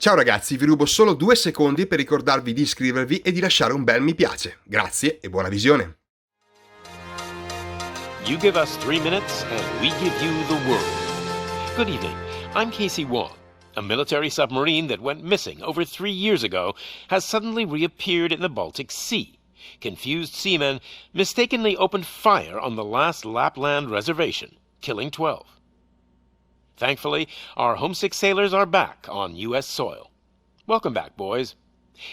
Ciao ragazzi, vi rubo solo 2 secondi per ricordarvi di iscrivervi e di lasciare un bel mi piace. Grazie e buona visione. You give us 3 minutes and we give you the world. Good evening. I'm Casey Wong. A military submarine that went missing over 3 years ago has suddenly reappeared in the Baltic Sea. Confused seamen mistakenly opened fire on the last Lapland reservation, killing 12. Thankfully, our homesick sailors are back on U.S. soil. Welcome back, boys.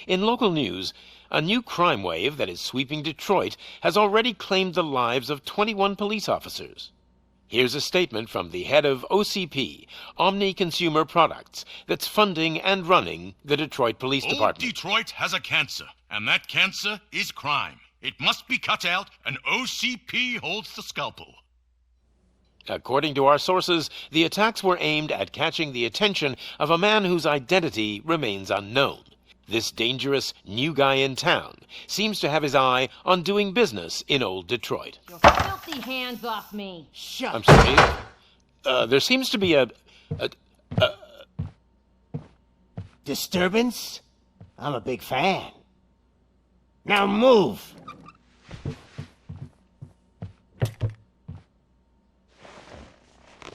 In local news, a new crime wave that is sweeping Detroit has already claimed the lives of 21 police officers. Here's a statement from the head of OCP, Omni Consumer Products, that's funding and running the Detroit Police Department. Detroit has a cancer, and that cancer is crime. It must be cut out, and OCP holds the scalpel. According to our sources, the attacks were aimed at catching the attention of a man whose identity remains unknown. This dangerous new guy in town seems to have his eye on doing business in old Detroit. Your filthy hands off me. I'm sorry. There seems to be a disturbance? I'm a big fan. Now move!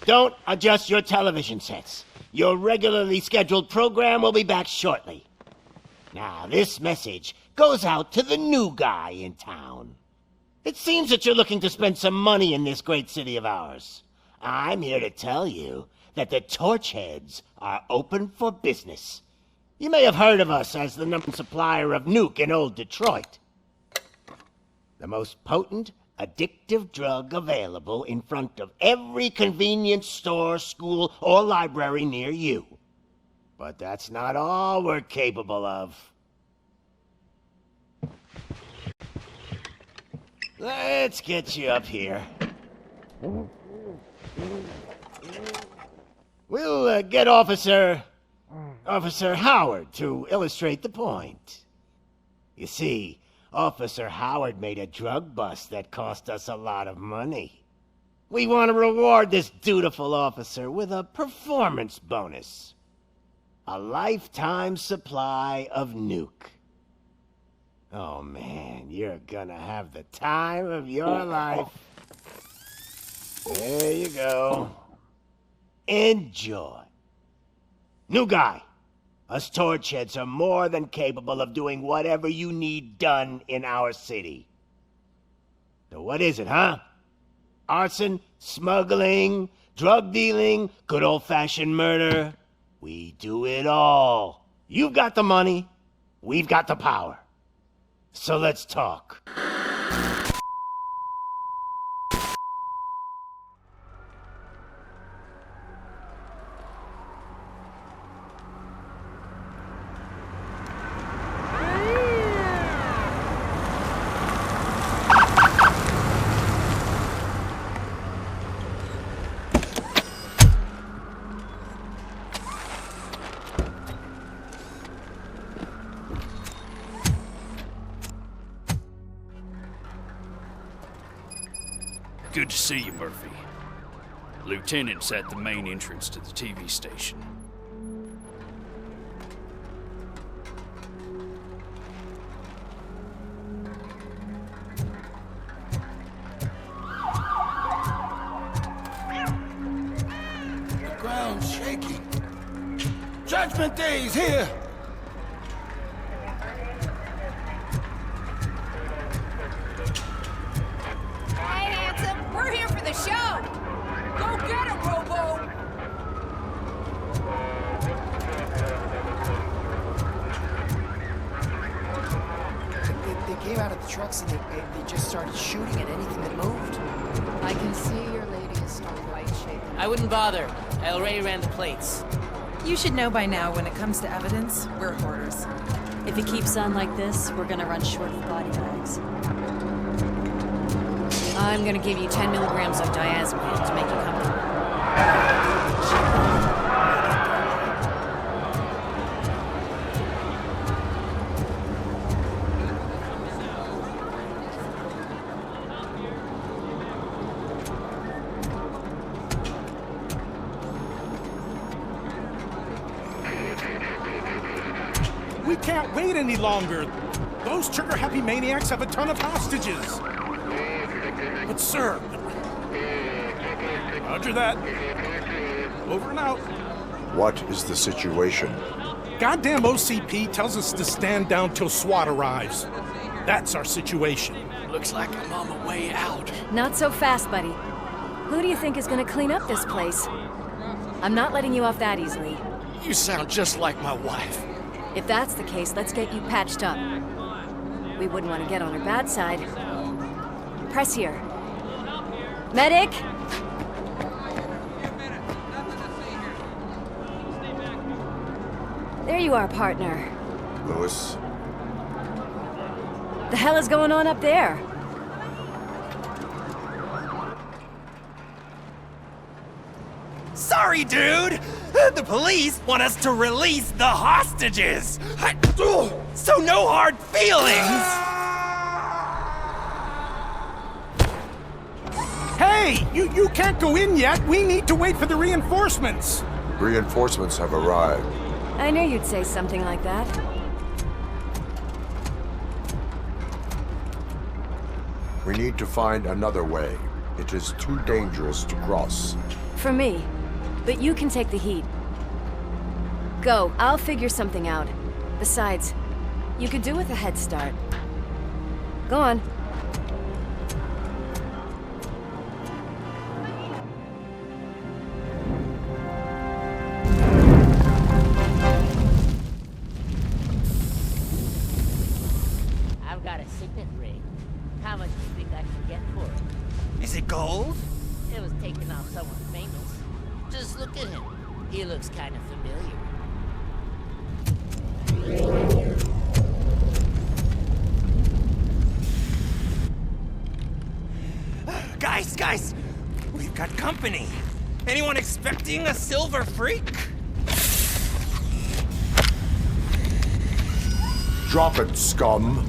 Don't adjust your television sets. Your regularly scheduled program will be back shortly. Now, this message goes out to the new guy in town. It seems that you're looking to spend some money in this great city of ours. I'm here to tell you that the Torchheads are open for business. You may have heard of us as the #1 supplier of nuke in old Detroit. The most potent, addictive drug available in front of every convenience store, school, or library near you. But that's not all we're capable of. Let's get you up here. We'll get Officer Howard to illustrate the point. You see, Officer Howard made a drug bust that cost us a lot of money. We want to reward this dutiful officer with a performance bonus. A lifetime supply of nuke. Oh man, you're gonna have the time of your life. There you go. Enjoy. New guy. Us Torchheads are more than capable of doing whatever you need done in our city. So what is it, huh? Arson, smuggling, drug dealing, good old-fashioned murder. We do it all. You've got the money, we've got the power. So let's talk. Good to see you, Murphy. Lieutenant's at the main entrance to the TV station. The ground's shaking. Judgment Day's here! We're here for the show! Go get him, Robo! They came out of the trucks and they just started shooting at anything that moved. I can see your lady is starting to shaken. I wouldn't bother. I already ran the plates. You should know by now when it comes to evidence, we're hoarders. If it keeps on like this, we're gonna run short of body bags. I'm gonna give you 10 milligrams of diazepam to make you comfortable. we can't wait any longer. Those trigger-happy maniacs have a ton of hostages. But sir... Roger that. Over and out. What is the situation? Goddamn OCP tells us to stand down till SWAT arrives. That's our situation. Looks like I'm on my way out. Not so fast, buddy. Who do you think is gonna clean up this place? I'm not letting you off that easily. You sound just like my wife. If that's the case, let's get you patched up. We wouldn't want to get on her bad side. Press here. Medic! There you are, partner. Lewis? The hell is going on up there? Sorry, dude! The police want us to release the hostages! So no hard feelings! Hey! You can't go in yet! We need to wait for the reinforcements! Reinforcements have arrived. I knew you'd say something like that. We need to find another way. It is too dangerous to cross. For me. But you can take the heat. Go, I'll figure something out. Besides, you could do with a head start. Go on. I've got a signet ring. How much do you think I can get for it? Is it gold? It was taken off someone famous. Just look at him. He looks kind of familiar. Guys! We've got company. Anyone expecting a silver freak? Drop it, scum!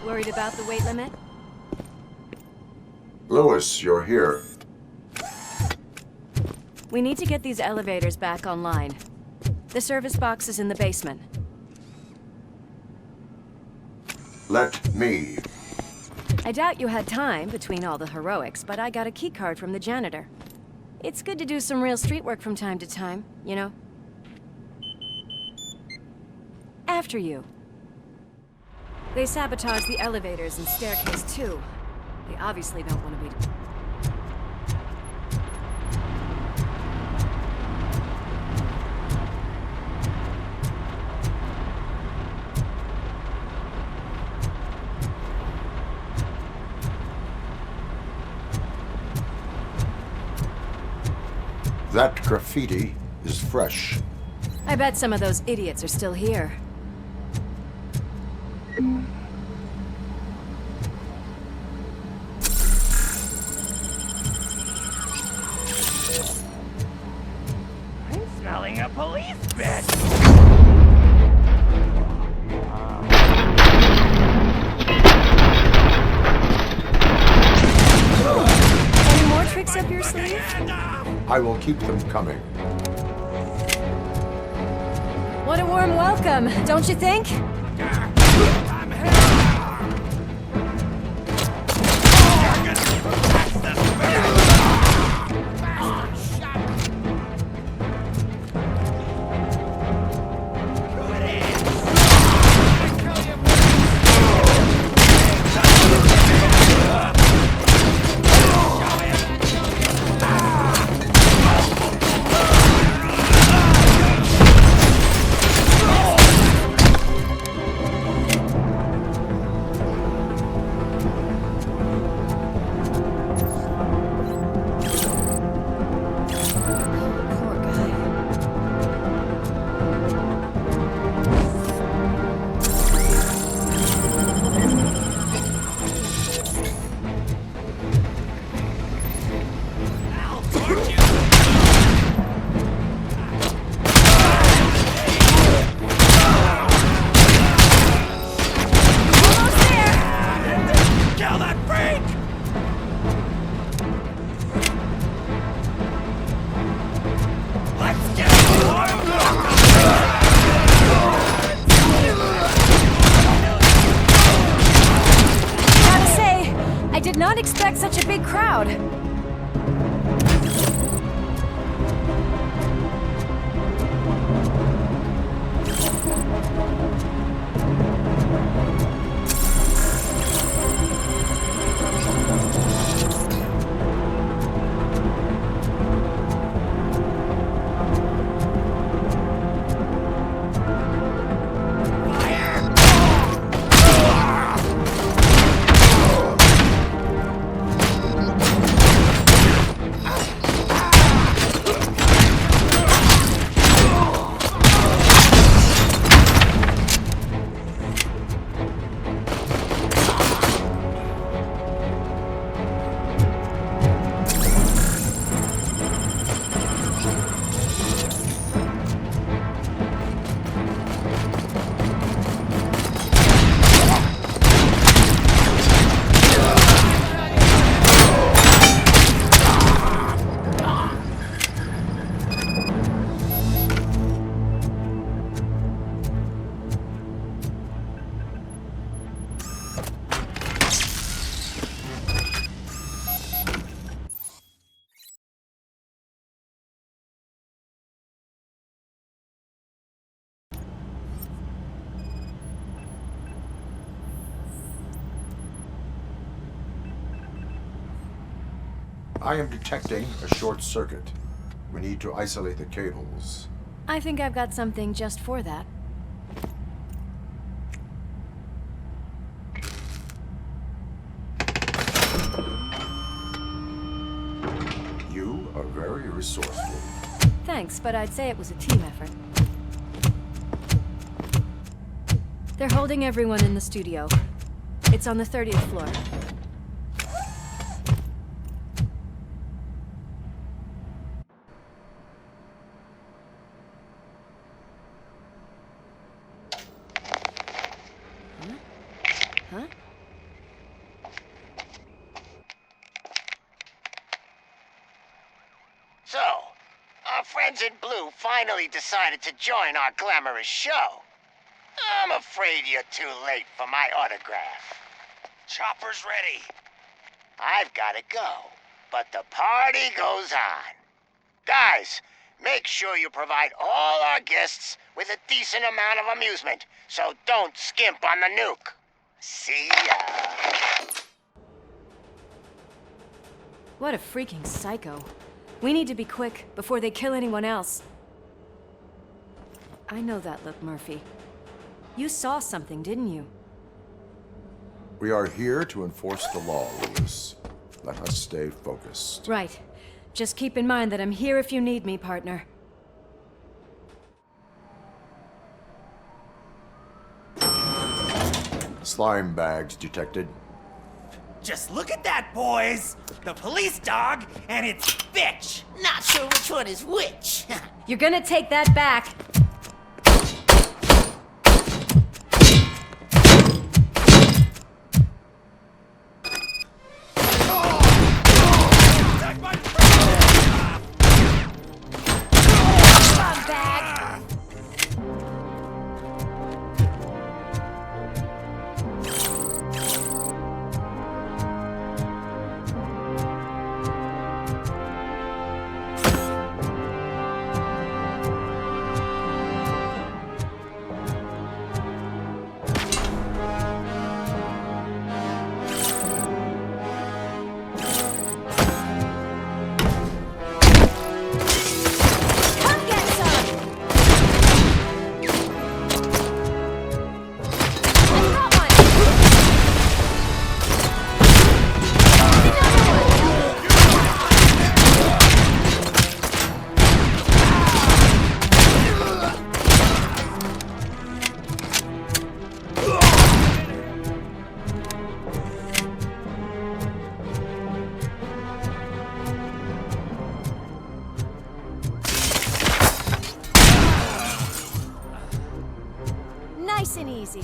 Worried about the weight limit? Lewis, you're here. We need to get these elevators back online. The service box is in the basement. Let me. I doubt you had time between all the heroics, but I got a keycard from the janitor. It's good to do some real street work from time to time, you know? after you. They sabotage the elevators and staircase too. They obviously don't want to be... That graffiti is fresh. I bet some of those idiots are still here. I'm smelling a police bitch! Any more tricks up your sleeve? I will keep them coming. What a warm welcome, don't you think? Not expect such a big crowd. I am detecting a short circuit. We need to isolate the cables. I think I've got something just for that. You are very resourceful. Thanks, but I'd say it was a team effort. They're holding everyone in the studio. It's on the 30th floor. Huh? So, our friends in blue finally decided to join our glamorous show. I'm afraid you're too late for my autograph. Chopper's ready. I've got to go, but the party goes on. Guys, Make sure you provide all our guests with a decent amount of amusement, so don't skimp on the nuke. See ya. What a freaking psycho. We need to be quick before they kill anyone else. I know that look, Murphy. You saw something, didn't you? We are here to enforce the law, Lewis. Let us stay focused. Right. Just keep in mind that I'm here if you need me, partner. Slime bags detected. Just look at that, boys! The police dog and its bitch! Not sure which one is which. You're gonna take that back. Nice and easy.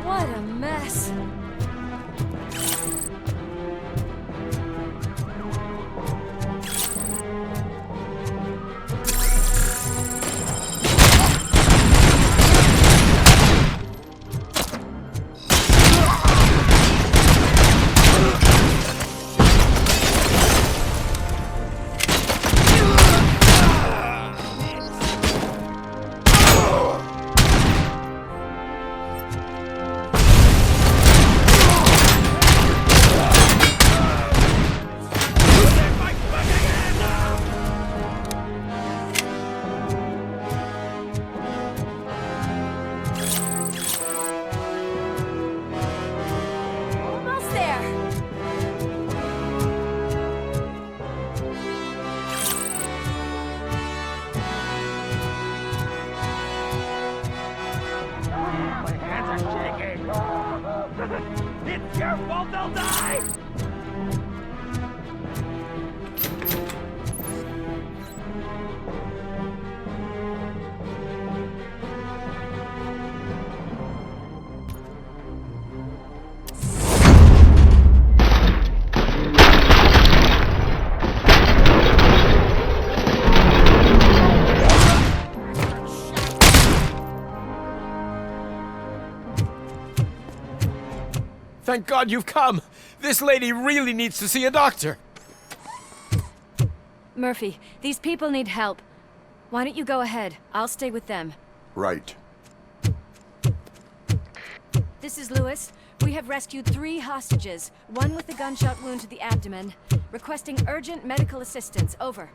What a mess. It's your fault they'll die! Thank God you've come! This lady really needs to see a doctor! Murphy, these people need help. Why don't you go ahead? I'll stay with them. Right. This is Lewis. We have rescued 3 hostages, one with a gunshot wound to the abdomen. Requesting urgent medical assistance. Over.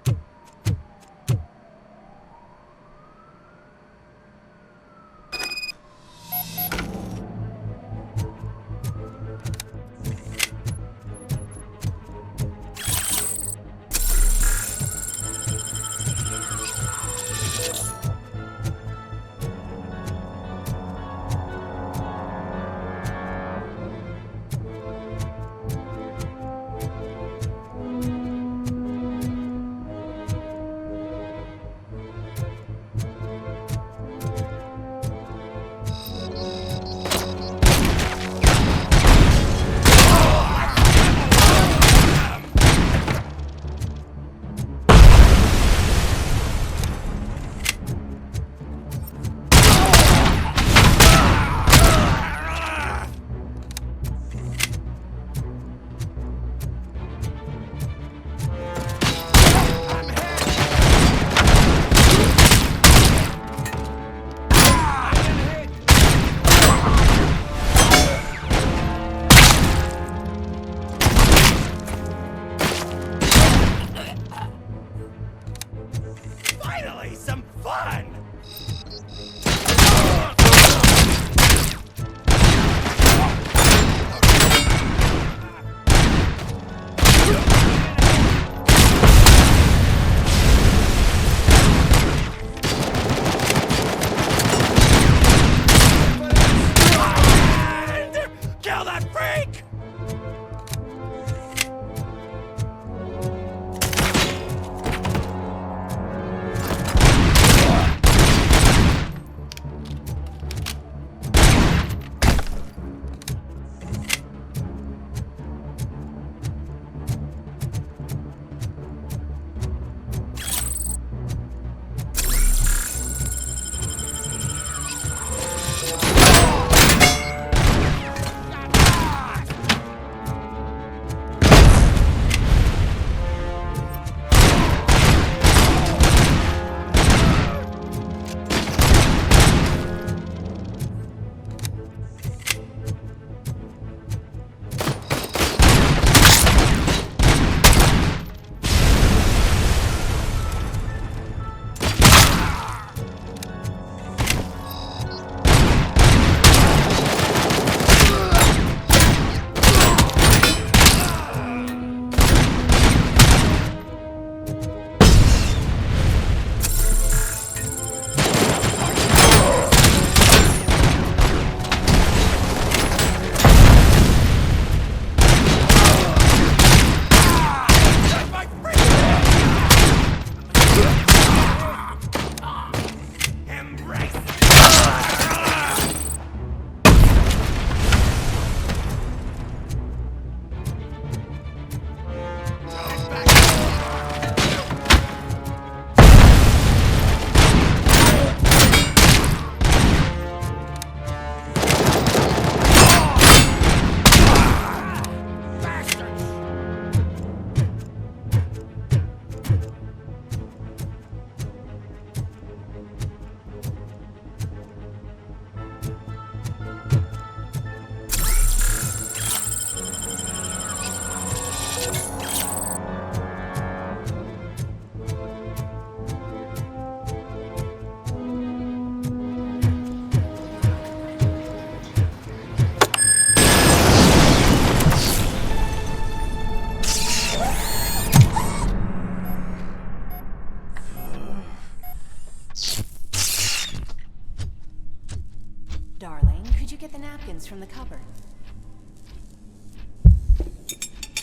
Darling, could you get the napkins from the cupboard?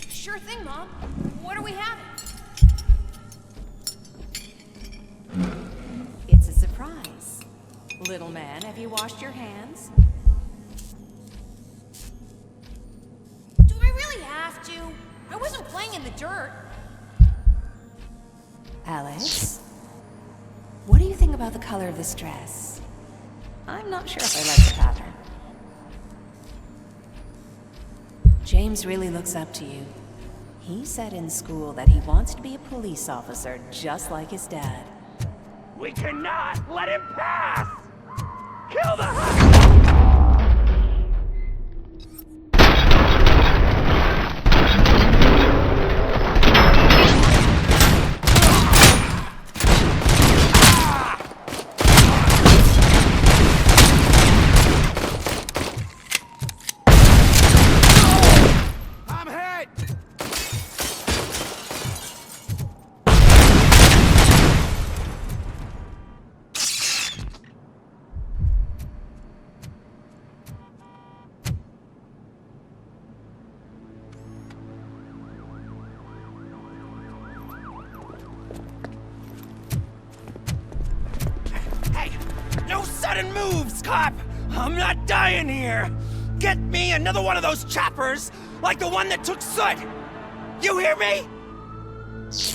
Sure thing, Mom. What are we having? It's a surprise. Little man, have you washed your hands? Do I really have to? I wasn't playing in the dirt. Alex? What do you think about the color of this dress? I'm not sure if I like the pattern. James really looks up to you. He said in school that he wants to be a police officer just like his dad. We cannot let him pass! Kill the I'm hit! Hey! No sudden moves, cop! I'm not dying here! Get me another one of those choppers, like the one that took Soot! You hear me?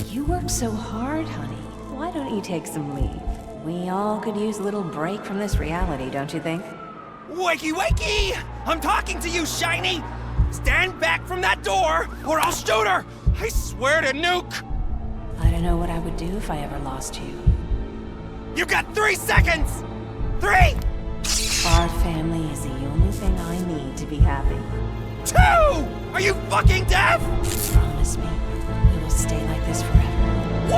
You work so hard, honey. Why don't you take some leave? We all could use a little break from this reality, don't you think? Wakey, wakey! I'm talking to you, Shiny! Stand back from that door, or I'll shoot her! I swear to nuke! I don't know what I would do if I ever lost you. You got 3 seconds! 3! Our family is the only thing I need to be happy. 2! Are you fucking deaf? Promise me, we will stay like this forever. 1!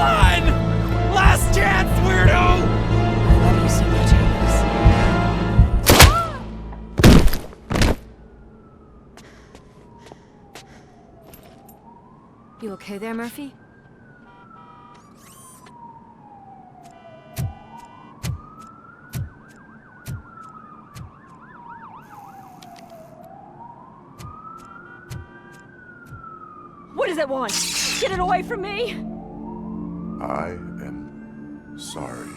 Last chance, weirdo! I love you so much, Alex. You okay there, Murphy? What does it want? Get it away from me! I am sorry.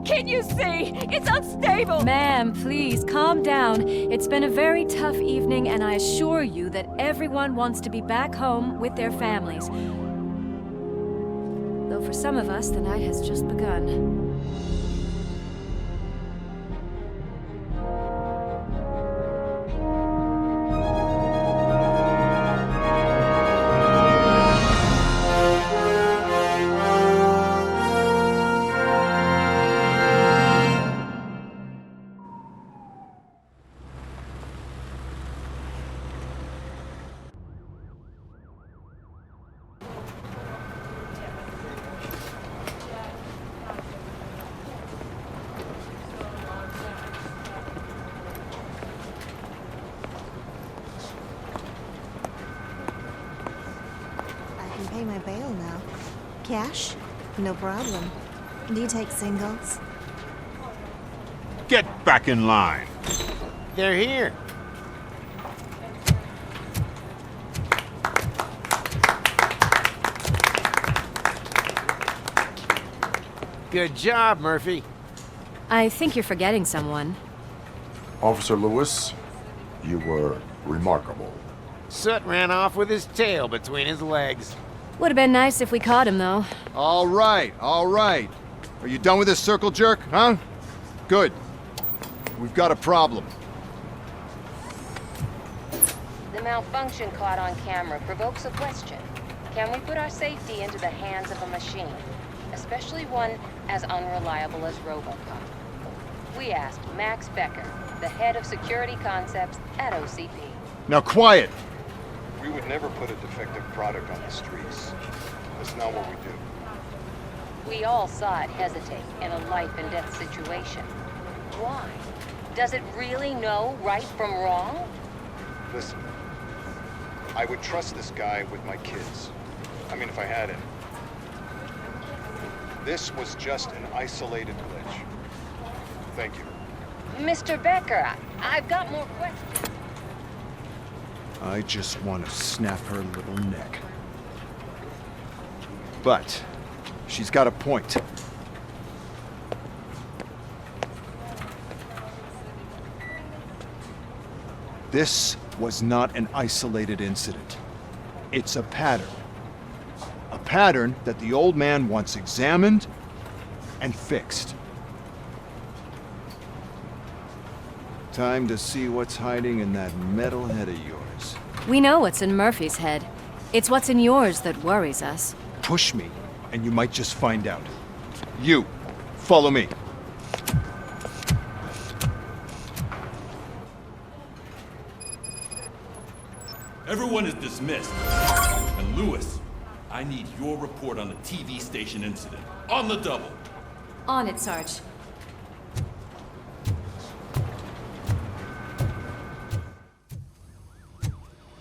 Can't you see? It's unstable! Ma'am, please, calm down. It's been a very tough evening, and I assure you that everyone wants to be back home with their families. Though for some of us, the night has just begun. Pay my bail now. Cash? No problem. Do you take singles? Get back in line. They're here. Good job, Murphy. I think you're forgetting someone. Officer Lewis, you were remarkable. Soot ran off with his tail between his legs. Would have been nice if we caught him, though. All right, all right. Are you done with this circle jerk, huh? Good. We've got a problem. The malfunction caught on camera provokes a question. Can we put our safety into the hands of a machine, especially one as unreliable as ROBOCOP? We asked Max Becker, the head of security concepts at OCP. Now quiet! We would never put a defective product on the streets. That's not what we do. We all saw it hesitate in a life-and-death situation. Why? Does it really know right from wrong? Listen, I would trust this guy with my kids. I mean, if I had it. This was just an isolated glitch. Thank you. Mr. Becker, I've got more questions. I just want to snap her little neck. But she's got a point. This was not an isolated incident. It's a pattern. A pattern that the old man once examined and fixed. Time to see what's hiding in that metal head of yours. We know what's in Murphy's head. It's what's in yours that worries us. Push me, and you might just find out. You, follow me. Everyone is dismissed. And Lewis, I need your report on the TV station incident. On the double. On it, Sarge.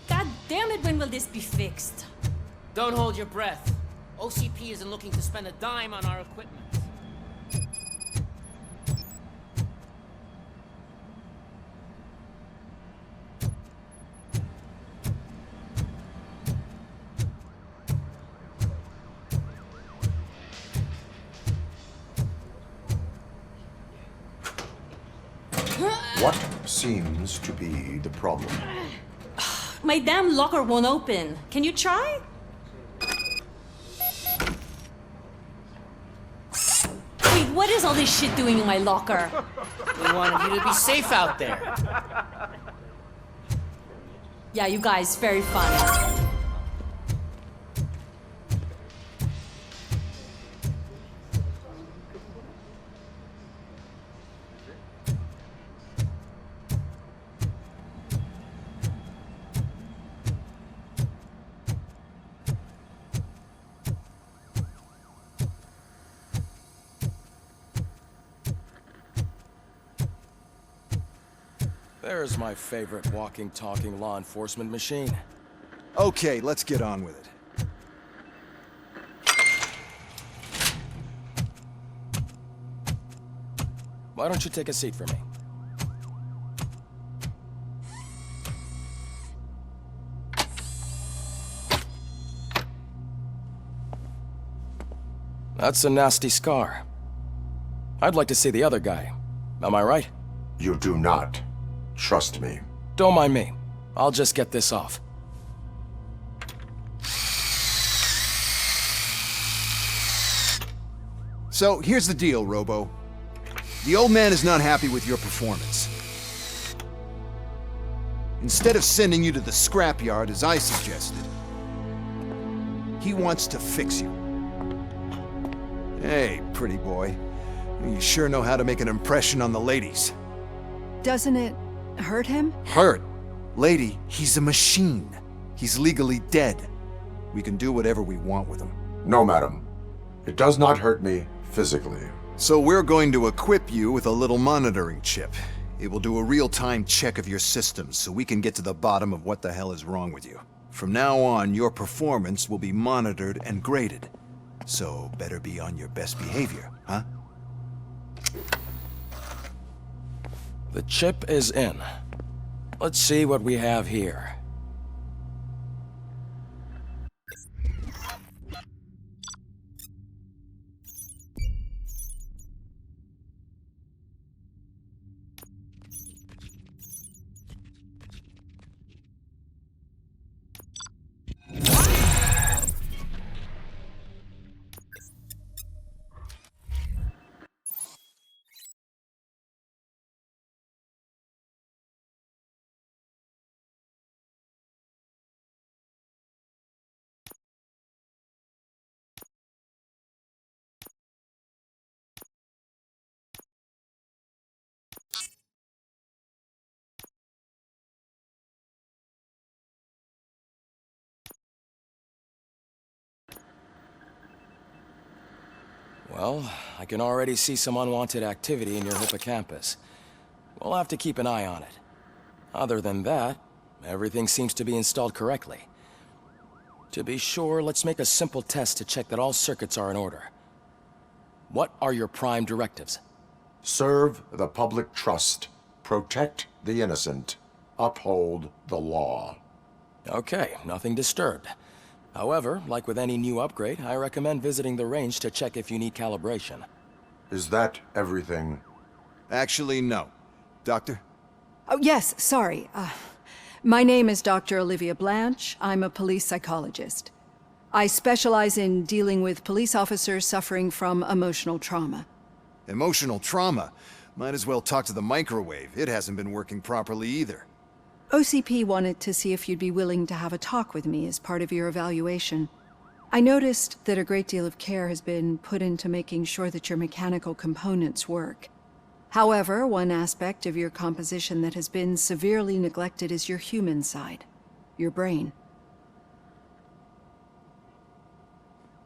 God damn it, when will this be fixed? Don't hold your breath. OCP isn't looking to spend a dime on our equipment. What seems to be the problem? My damn locker won't open. Can you try? Wait, what is all this shit doing in my locker? We wanted you to be safe out there. Yeah, you guys, very fun. There's my favorite walking, talking law enforcement machine. Okay, let's get on with it. Why don't you take a seat for me? That's a nasty scar. I'd like to see the other guy. Am I right? You do not. Trust me. Don't mind me. I'll just get this off. So, here's the deal, Robo. The old man is not happy with your performance. Instead of sending you to the scrapyard, as I suggested, he wants to fix you. Hey, pretty boy. You sure know how to make an impression on the ladies. Doesn't it hurt him? Hurt? Lady, he's a machine. He's legally dead. We can do whatever we want with him. No, madam. It does not hurt me physically. So we're going to equip you with a little monitoring chip. It will do a real-time check of your systems so we can get to the bottom of what the hell is wrong with you. From now on, your performance will be monitored and graded. So better be on your best behavior, huh? The chip is in. Let's see what we have here. Well, I can already see some unwanted activity in your hippocampus. We'll have to keep an eye on it. Other than that, everything seems to be installed correctly. To be sure, let's make a simple test to check that all circuits are in order. What are your prime directives? Serve the public trust. Protect the innocent. Uphold the law. Okay, nothing disturbed. However, like with any new upgrade, I recommend visiting the range to check if you need calibration. Is that everything? Actually, no. Doctor? Oh, yes, sorry. My name is Dr. Olivia Blanche. I'm a police psychologist. I specialize in dealing with police officers suffering from emotional trauma. Emotional trauma? Might as well talk to the microwave. It hasn't been working properly either. OCP wanted to see if you'd be willing to have a talk with me as part of your evaluation. I noticed that a great deal of care has been put into making sure that your mechanical components work. However, one aspect of your composition that has been severely neglected is your human side, your brain.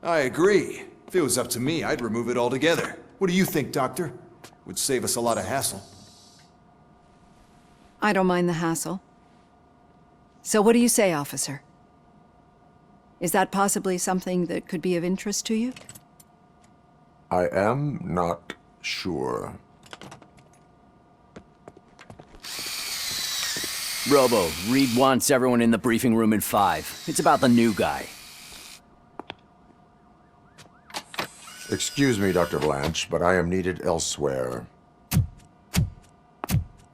I agree. If it was up to me, I'd remove it altogether. What do you think, Doctor? Would save us a lot of hassle. I don't mind the hassle. So what do you say, officer? Is that possibly something that could be of interest to you? I am not sure. Robo, Reed wants everyone in the briefing room in 5. It's about the new guy. Excuse me, Dr. Blanche, but I am needed elsewhere.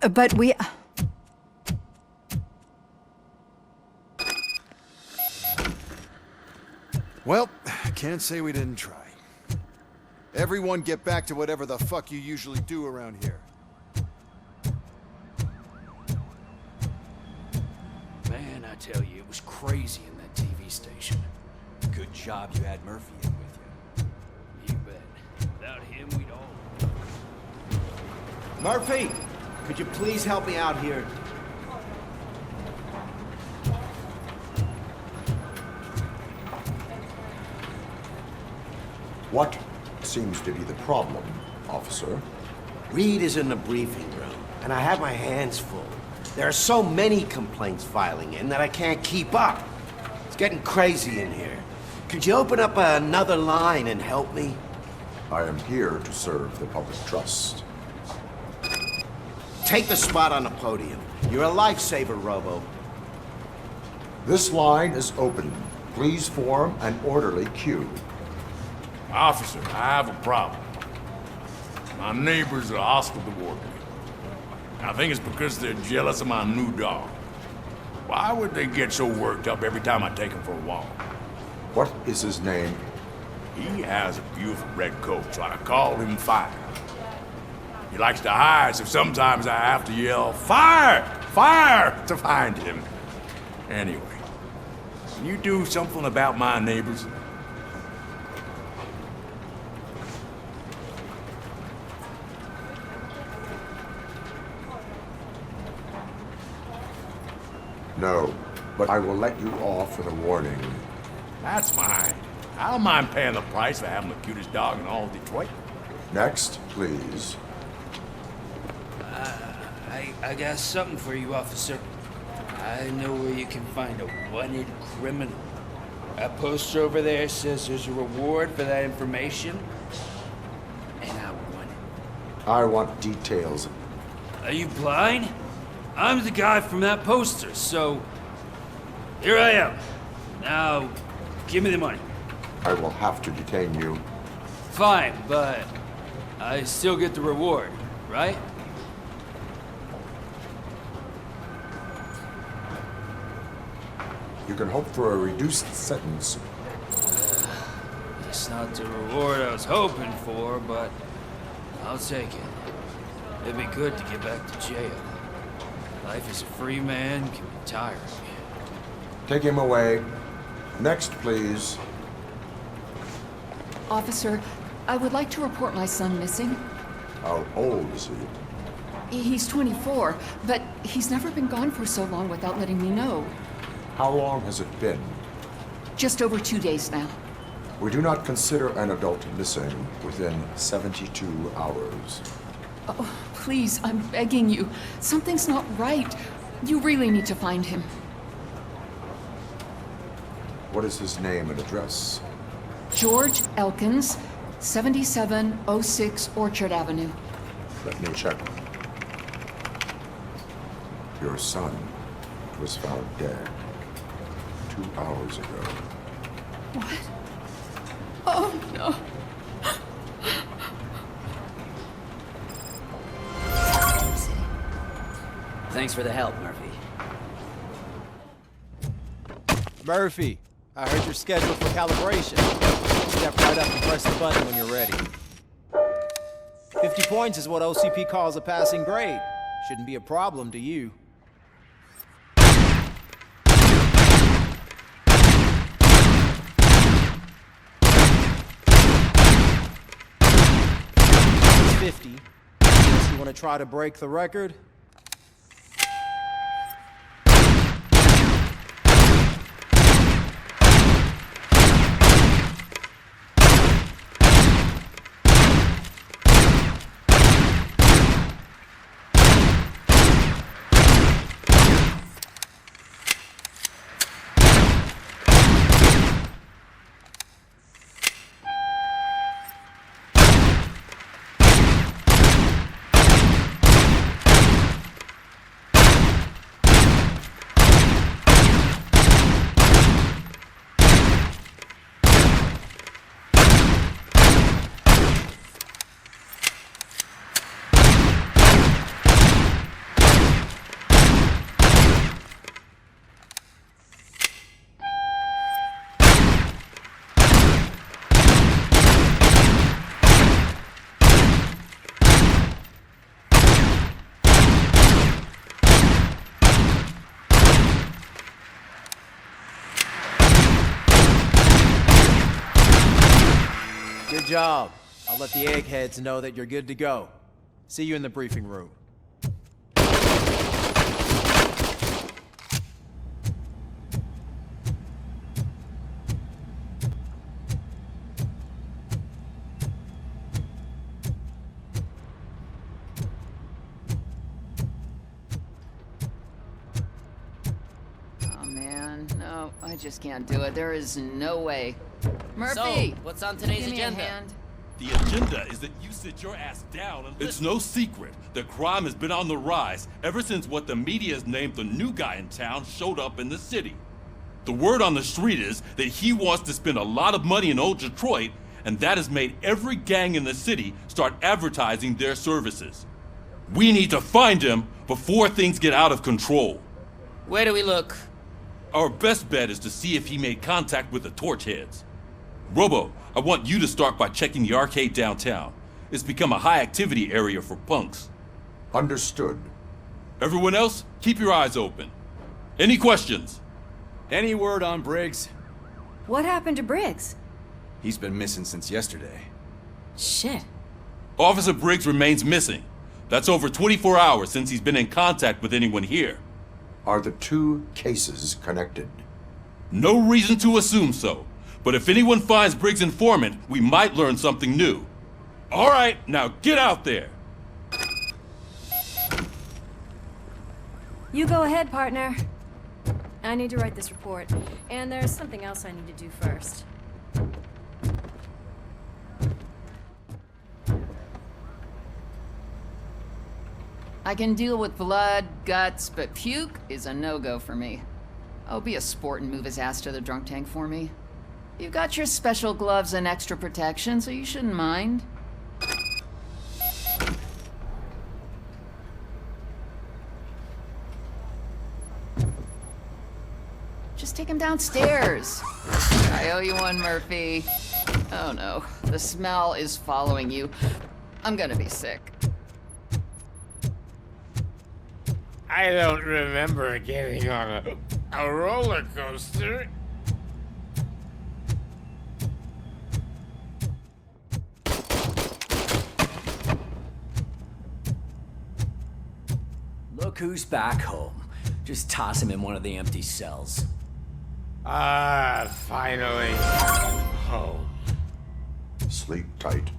But we... Well, can't say we didn't try. Everyone get back to whatever the fuck you usually do around here. Man, I tell you, it was crazy in that TV station. Good job you had Murphy in with you. You bet. Without him, we'd all... Murphy, could you please help me out here? What seems to be the problem, officer? Reed is in the briefing room, and I have my hands full. There are so many complaints filing in that I can't keep up. It's getting crazy in here. Could you open up another line and help me? I am here to serve the public trust. Take the spot on the podium. You're a lifesaver, Robo. This line is open. Please form an orderly queue. Officer, I have a problem. My neighbors are hostile toward me. I think it's because they're jealous of my new dog. Why would they get so worked up every time I take him for a walk? What is his name? He has a beautiful red coat, so I call him Fire. He likes to hide, so sometimes I have to yell, "Fire! Fire!" to find him. Anyway, can you do something about my neighbors? No, but I will let you off with a warning. That's fine. I don't mind paying the price for having the cutest dog in all of Detroit. Next, please. I got something for you, officer. I know where you can find a wanted criminal. That poster over there says there's a reward for that information, and I want it. I want details. Are you blind? I'm the guy from that poster, so here I am. Now, give me the money. I will have to detain you. Fine, but I still get the reward, right? You can hope for a reduced sentence. It's not the reward I was hoping for, but I'll take it. It'd be good to get back to jail. Life as a free man can be tiring. Take him away. Next, please. Officer, I would like to report my son missing. How old is he? He's 24, but he's never been gone for so long without letting me know. How long has it been? Just over 2 days now. We do not consider an adult missing within 72 hours. Oh, please, I'm begging you. Something's not right. You really need to find him. What is his name and address? George Elkins, 7706 Orchard Avenue. Let me check. Your son was found dead 2 hours ago. What? Oh, no. Thanks for the help, Murphy. Murphy, I heard you're scheduled for calibration. Step right up and press the button when you're ready. 50 points is what OCP calls a passing grade. Shouldn't be a problem to you. It's 50. Unless you want to try to break the record. Good job. I'll let the eggheads know that you're good to go. See you in the briefing room. Oh, man. No, I just can't do it. There is no way. Murphy! So, what's on today's give me a agenda? hand. The agenda is that you sit your ass down and It's no secret that crime has been on the rise ever since what the media has named the new guy in town showed up in the city. The word on the street is that he wants to spend a lot of money in old Detroit, and that has made every gang in the city start advertising their services. We need to find him before things get out of control. Where do we look? Our best bet is to see if he made contact with the Torchheads. Robo, I want you to start by checking the arcade downtown. It's become a high-activity area for punks. Understood. Everyone else, keep your eyes open. Any questions? Any word on Briggs? What happened to Briggs? He's been missing since yesterday. Shit. Officer Briggs remains missing. That's over 24 hours since he's been in contact with anyone here. Are the two cases connected? No reason to assume so. But if anyone finds Briggs' informant, we might learn something new. All right, now get out there. You go ahead, partner. I need to write this report, and there's something else I need to do first. I can deal with blood, guts, but puke is a no-go for me. Oh, be a sport and move his ass to the drunk tank for me. You've got your special gloves and extra protection, so you shouldn't mind. Just take him downstairs. I owe you one, Murphy. Oh no, the smell is following you. I'm gonna be sick. I don't remember getting on a roller coaster. Look who's back home. Just toss him in one of the empty cells. Ah, finally. Home. Sleep tight.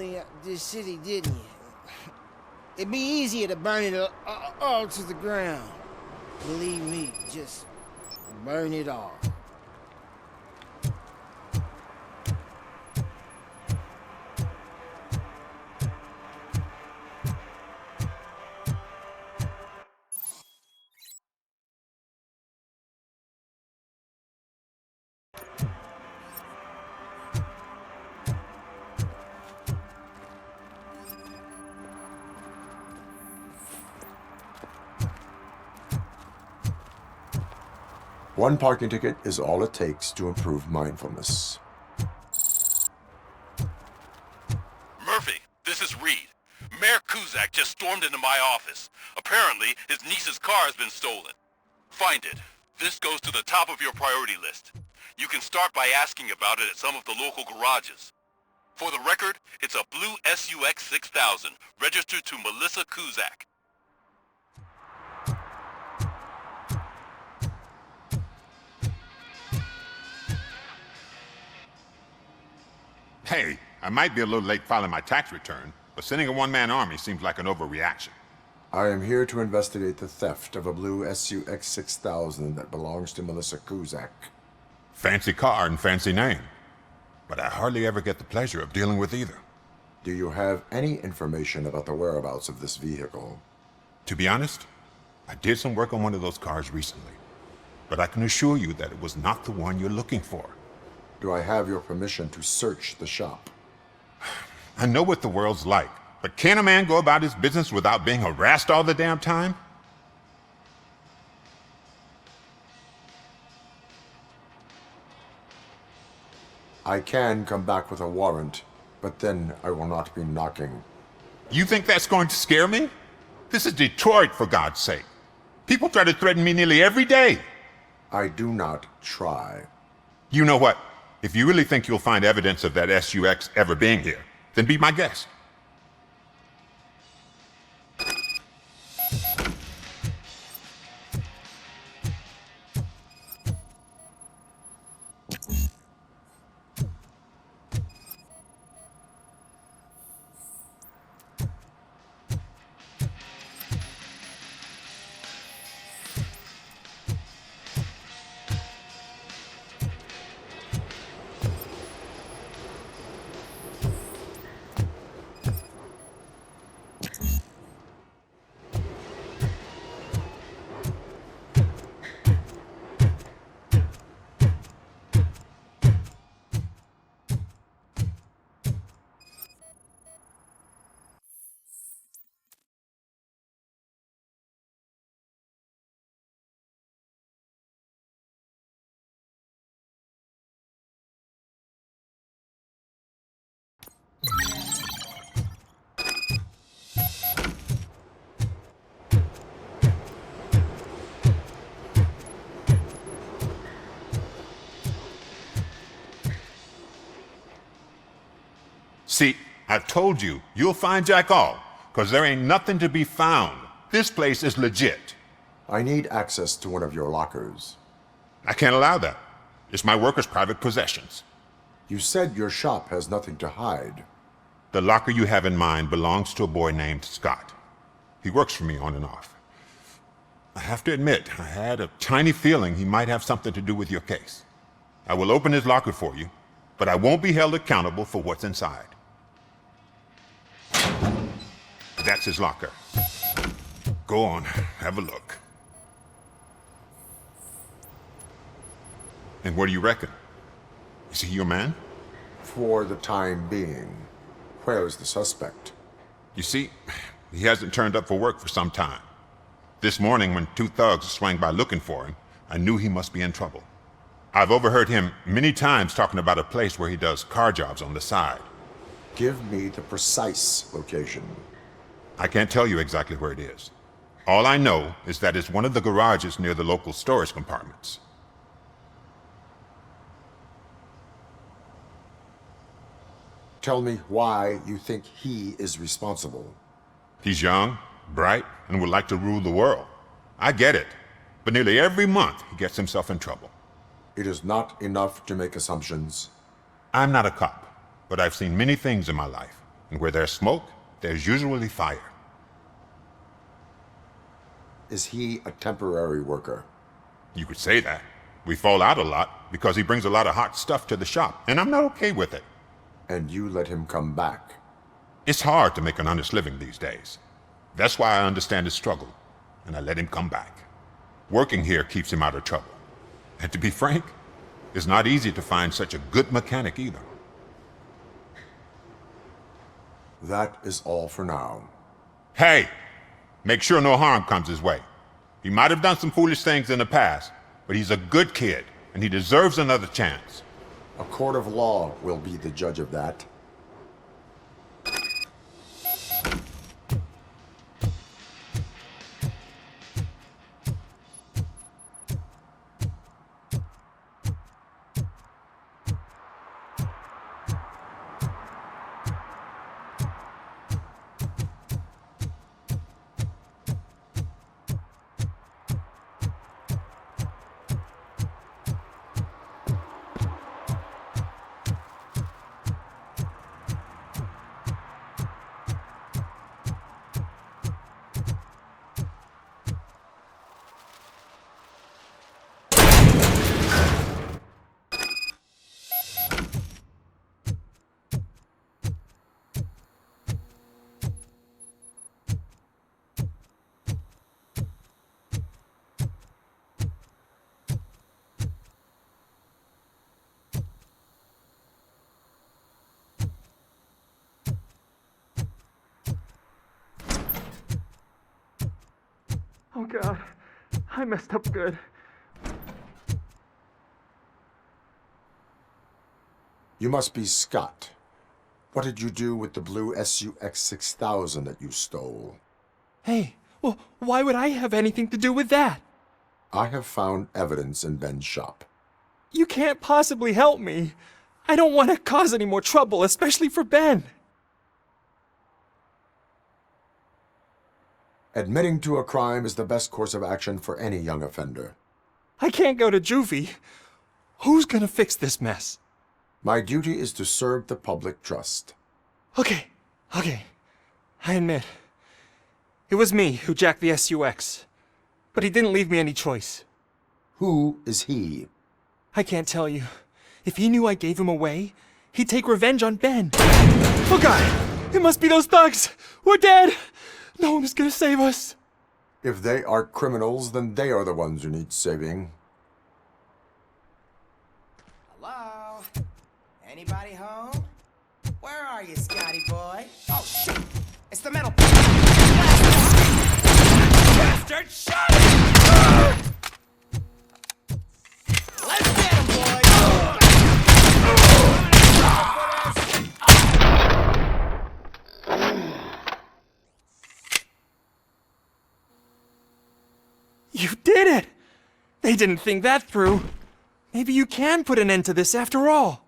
me this city, didn't you? It'd be easier to burn it all to the ground. Believe me, just burn it all. One parking ticket is all it takes to improve mindfulness. Murphy, this is Reed. Mayor Kuzak just stormed into my office. Apparently, his niece's car has been stolen. Find it. This goes to the top of your priority list. You can start by asking about it at some of the local garages. For the record, it's a blue SUX 6000, registered to Melissa Kuzak. Hey, I might be a little late filing my tax return, but sending a one-man army seems like an overreaction. I am here to investigate the theft of a blue SUX 6000 that belongs to Melissa Kuzak. Fancy car and fancy name, but I hardly ever get the pleasure of dealing with either. Do you have any information about the whereabouts of this vehicle? To be honest, I did some work on one of those cars recently, but I can assure you that it was not the one you're looking for. Do I have your permission to search the shop? I know what the world's like, but can a man go about his business without being harassed all the damn time? I can come back with a warrant, but then I will not be knocking. You think that's going to scare me? This is Detroit, for God's sake. People try to threaten me nearly every day. I do not try. You know what? If you really think you'll find evidence of that SUX ever being here, then be my guest. See, I've told you, you'll find Jack all, because there ain't nothing to be found. This place is legit. I need access to one of your lockers. I can't allow that. It's my workers' private possessions. You said your shop has nothing to hide. The locker you have in mind belongs to a boy named Scott. He works for me on and off. I have to admit, I had a tiny feeling he might have something to do with your case. I will open his locker for you, but I won't be held accountable for what's inside. That's his locker. Go on, have a look. And what do you reckon? Is he your man? For the time being. Where is the suspect? You see, he hasn't turned up for work for some time. This morning, when two thugs swang by looking for him, I knew he must be in trouble. I've overheard him many times talking about a place where he does car jobs on the side. Give me the precise location. I can't tell you exactly where it is. All I know is that it's one of the garages near the local storage compartments. Tell me why you think he is responsible. He's young, bright, and would like to rule the world. I get it. But nearly every month, he gets himself in trouble. It is not enough to make assumptions. I'm not a cop, but I've seen many things in my life. And where there's smoke, there's usually fire. Is he a temporary worker? You could say that. We fall out a lot because he brings a lot of hot stuff to the shop, and I'm not okay with it. And you let him come back? It's hard to make an honest living these days. That's why I understand his struggle, and I let him come back. Working here keeps him out of trouble. And to be frank, it's not easy to find such a good mechanic either. That is all for now. Hey! Make sure no harm comes his way. He might have done some foolish things in the past, but he's a good kid, and he deserves another chance. A court of law will be the judge of that. Oh God, I messed up good. You must be Scott. What did you do with the blue SUX 6000 that you stole? Hey, well, why would I have anything to do with that? I have found evidence in Ben's shop. You can't possibly help me. I don't want to cause any more trouble, especially for Ben. Admitting to a crime is the best course of action for any young offender. I can't go to juvie. Who's gonna fix this mess? My duty is to serve the public trust. Okay. I admit. It was me who jacked the SUX. But he didn't leave me any choice. Who is he? I can't tell you. If he knew I gave him away, he'd take revenge on Ben. Oh God! It must be those thugs! We're dead! No one is gonna save us. If they are criminals, then they are the ones who need saving. Hello? Anybody home? Where are you, Scotty boy? Oh, shit! It's the metal... Bastard, shut it! Let's get him, boys! You did it! They didn't think that through. Maybe you can put an end to this after all.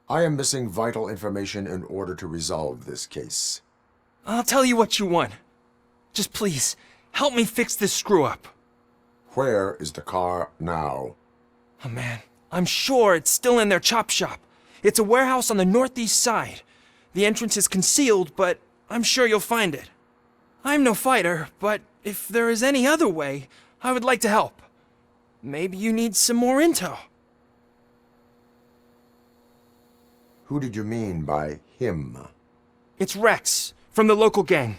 I am missing vital information in order to resolve this case. I'll tell you what you want. Just please, help me fix this screw-up. Where is the car now? Oh man, I'm sure it's still in their chop shop. It's a warehouse on the northeast side. The entrance is concealed, but I'm sure you'll find it. I'm no fighter, but if there is any other way, I would like to help. Maybe you need some more intel. Who did you mean by him? It's Rex, from the local gang.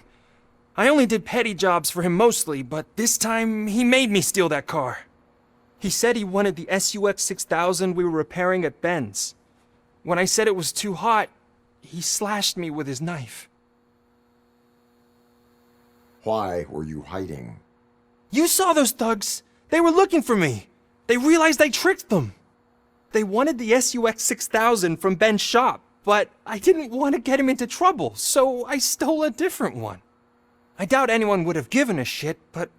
I only did petty jobs for him mostly, but this time he made me steal that car. He said he wanted the SUX 6000 we were repairing at Ben's. When I said it was too hot, he slashed me with his knife. Why were you hiding? You saw those thugs! They were looking for me! They realized I tricked them! They wanted the SUX 6000 from Ben's shop, but I didn't want to get him into trouble, so I stole a different one. I doubt anyone would have given a shit, but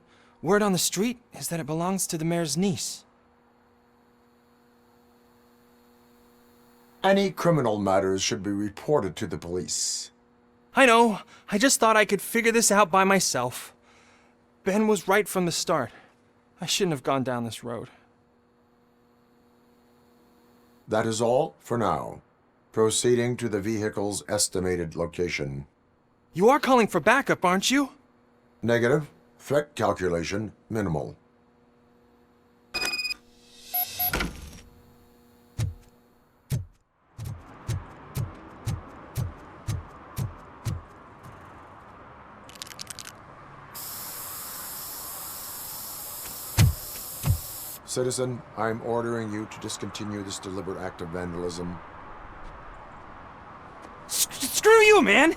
word on the street is that it belongs to the mayor's niece. Any criminal matters should be reported to the police. I know. I just thought I could figure this out by myself. Ben was right from the start. I shouldn't have gone down this road. That is all for now. Proceeding to the vehicle's estimated location. You are calling for backup, aren't you? Negative. Threat calculation minimal. Citizen, I'm ordering you to discontinue this deliberate act of vandalism. Screw you, man!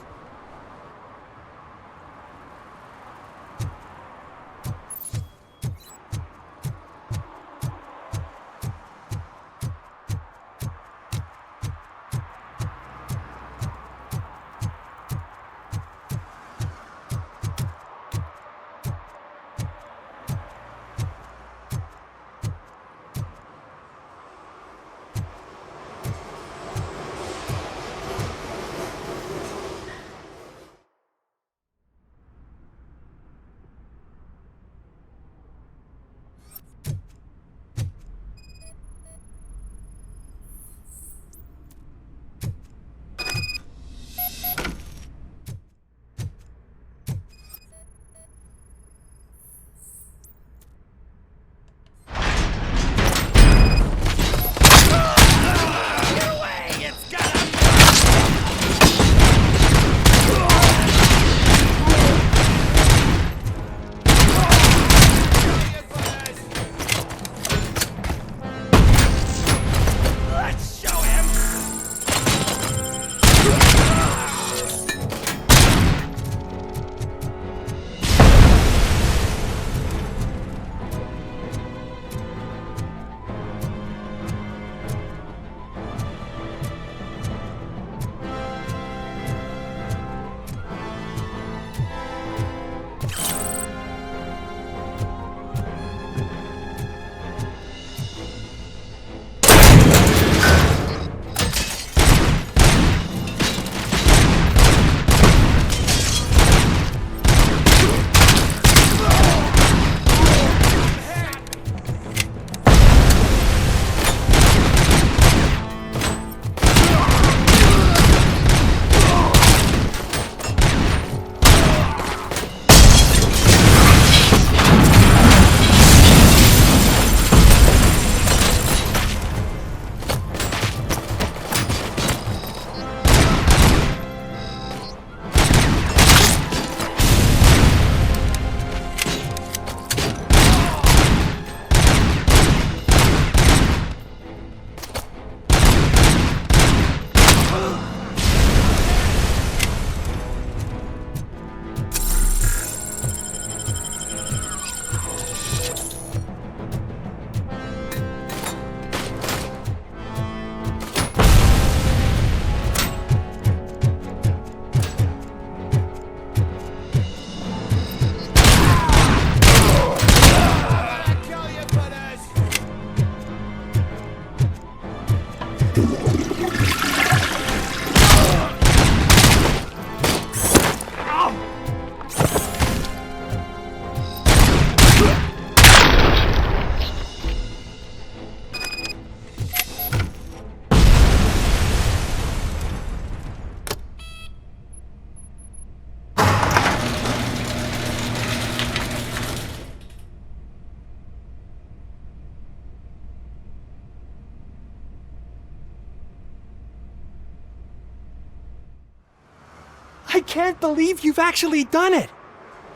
I can't believe you've actually done it!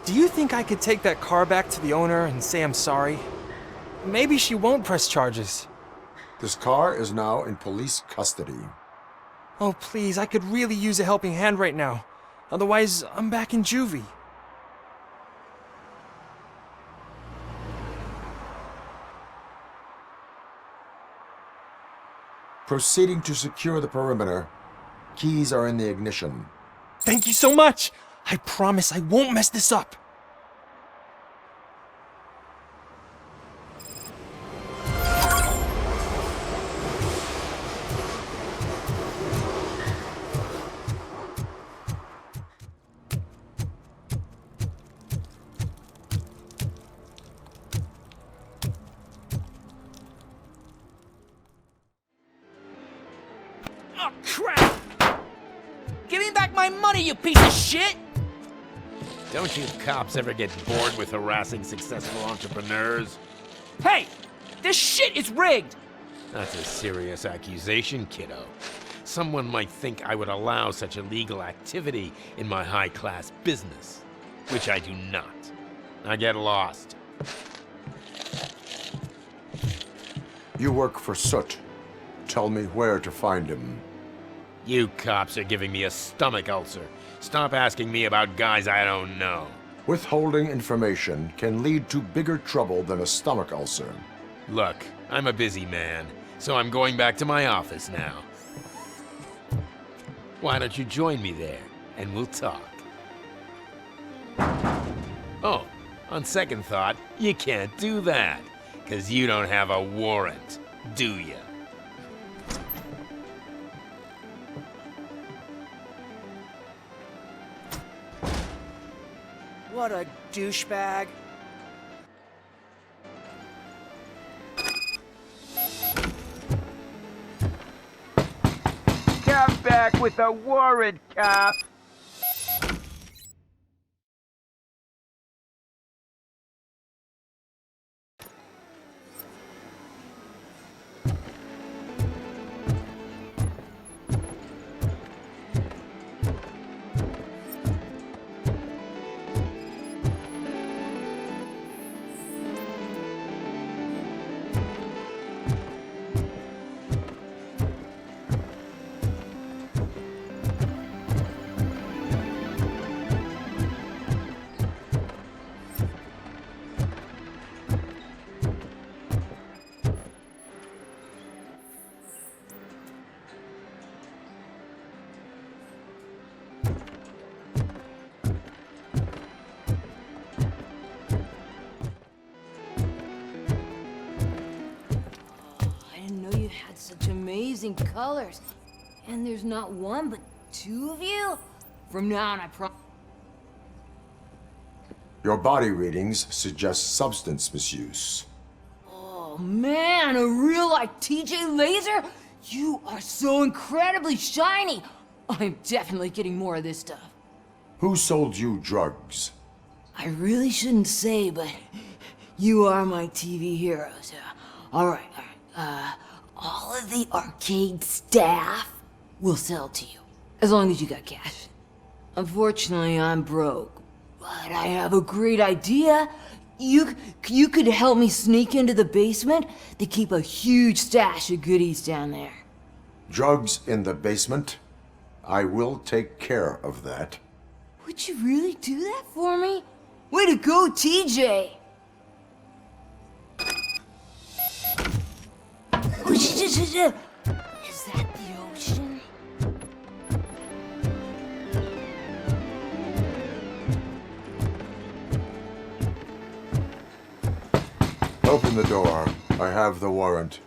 Do you think I could take that car back to the owner and say I'm sorry? Maybe she won't press charges. This car is now in police custody. Oh, please, I could really use a helping hand right now. Otherwise, I'm back in juvie. Proceeding to secure the perimeter. Keys are in the ignition. Thank you so much! I promise I won't mess this up. Oh, crap! you piece of shit! Don't you cops ever get bored with harassing successful entrepreneurs? Hey! This shit is rigged! That's a serious accusation, kiddo. Someone might think I would allow such illegal activity in my high-class business, which I do not. Now get lost. You work for Soot. Tell me where to find him. You cops are giving me a stomach ulcer. Stop asking me about guys I don't know. Withholding information can lead to bigger trouble than a stomach ulcer. Look, I'm a busy man, so I'm going back to my office now. Why don't you join me there, and we'll talk. Oh, on second thought, you can't do that, 'cause you don't have a warrant, do ya? What a douchebag. Come back with a warrant, cop! Such amazing colors. And there's not one, but two of you? From now on, I promise. Your body readings suggest substance misuse. Oh man, a real like TJ Laser? You are so incredibly shiny. I'm definitely getting more of this stuff. Who sold you drugs? I really shouldn't say, but you are my TV heroes. All right. All of the arcade staff will sell to you, as long as you got cash. Unfortunately, I'm broke, but I have a great idea. You could help me sneak into the basement. They keep a huge stash of goodies down there. Drugs in the basement? I will take care of that. Would you really do that for me? Way to go, TJ! Is that the ocean? Open the door. I have the warrant.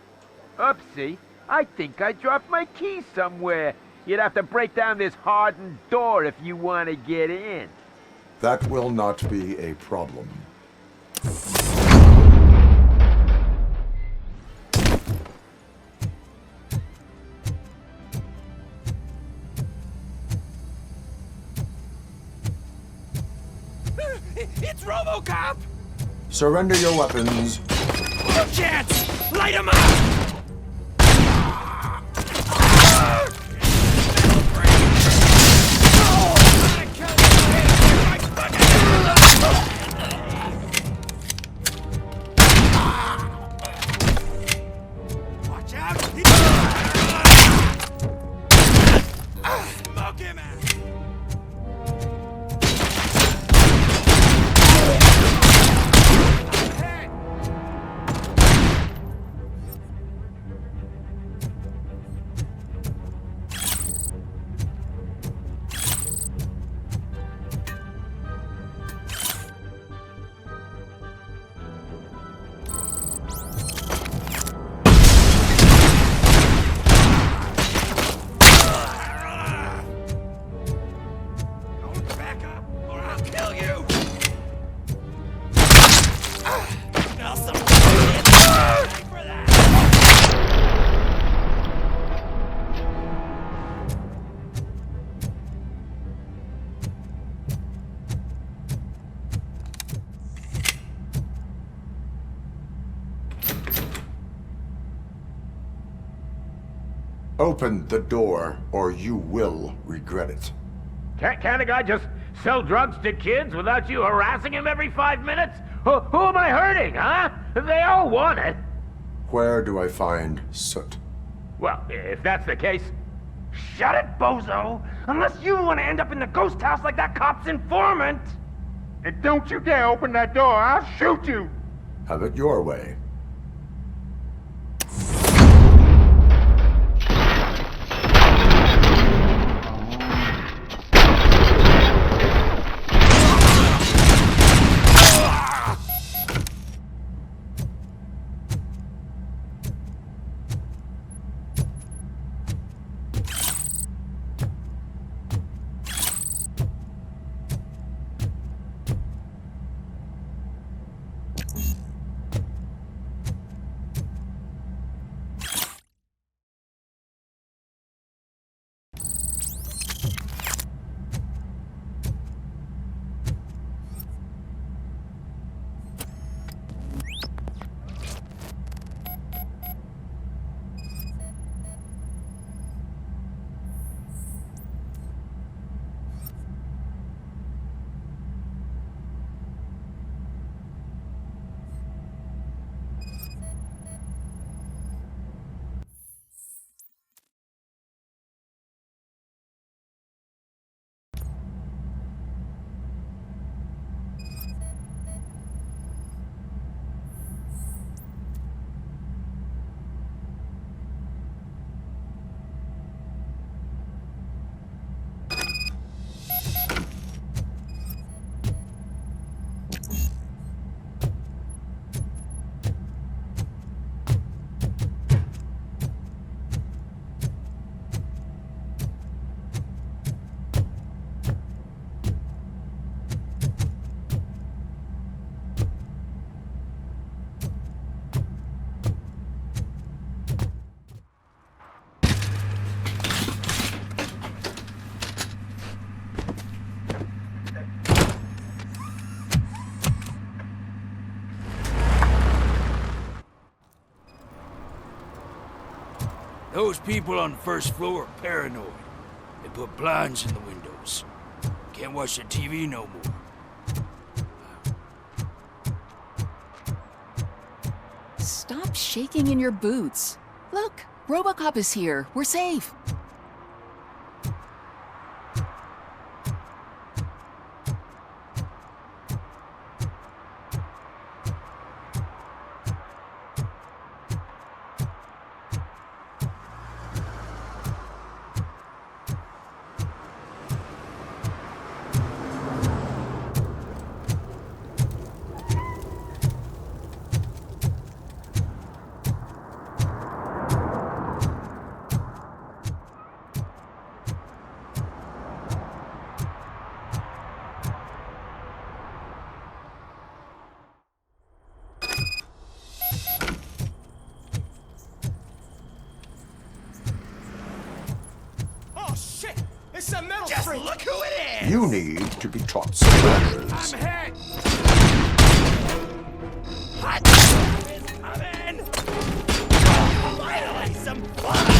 Oopsie, I think I dropped my keys somewhere. You'd have to break down this hardened door if you want to get in. That will not be a problem. It's ROBOCOP! Surrender your weapons. No chance! Light him up! Watch out! Smoke him out! Open the door, or you will regret it. Can't a guy just sell drugs to kids without you harassing him every 5 minutes? Who am I hurting, huh? They all want it. Where do I find Soot? Well, if that's the case, shut it, bozo! Unless you want to end up in the ghost house like that cop's informant! And don't you dare open that door, I'll shoot you! Have it your way. Those people on the first floor are paranoid. They put blinds in the windows. Can't watch the TV no more. Stop shaking in your boots. Look, ROBOCOP is here. We're safe. It's a metal freak! Look who it is! You need to be taught some manners. I'm hit! Hot! I'm in! Finally, some fun!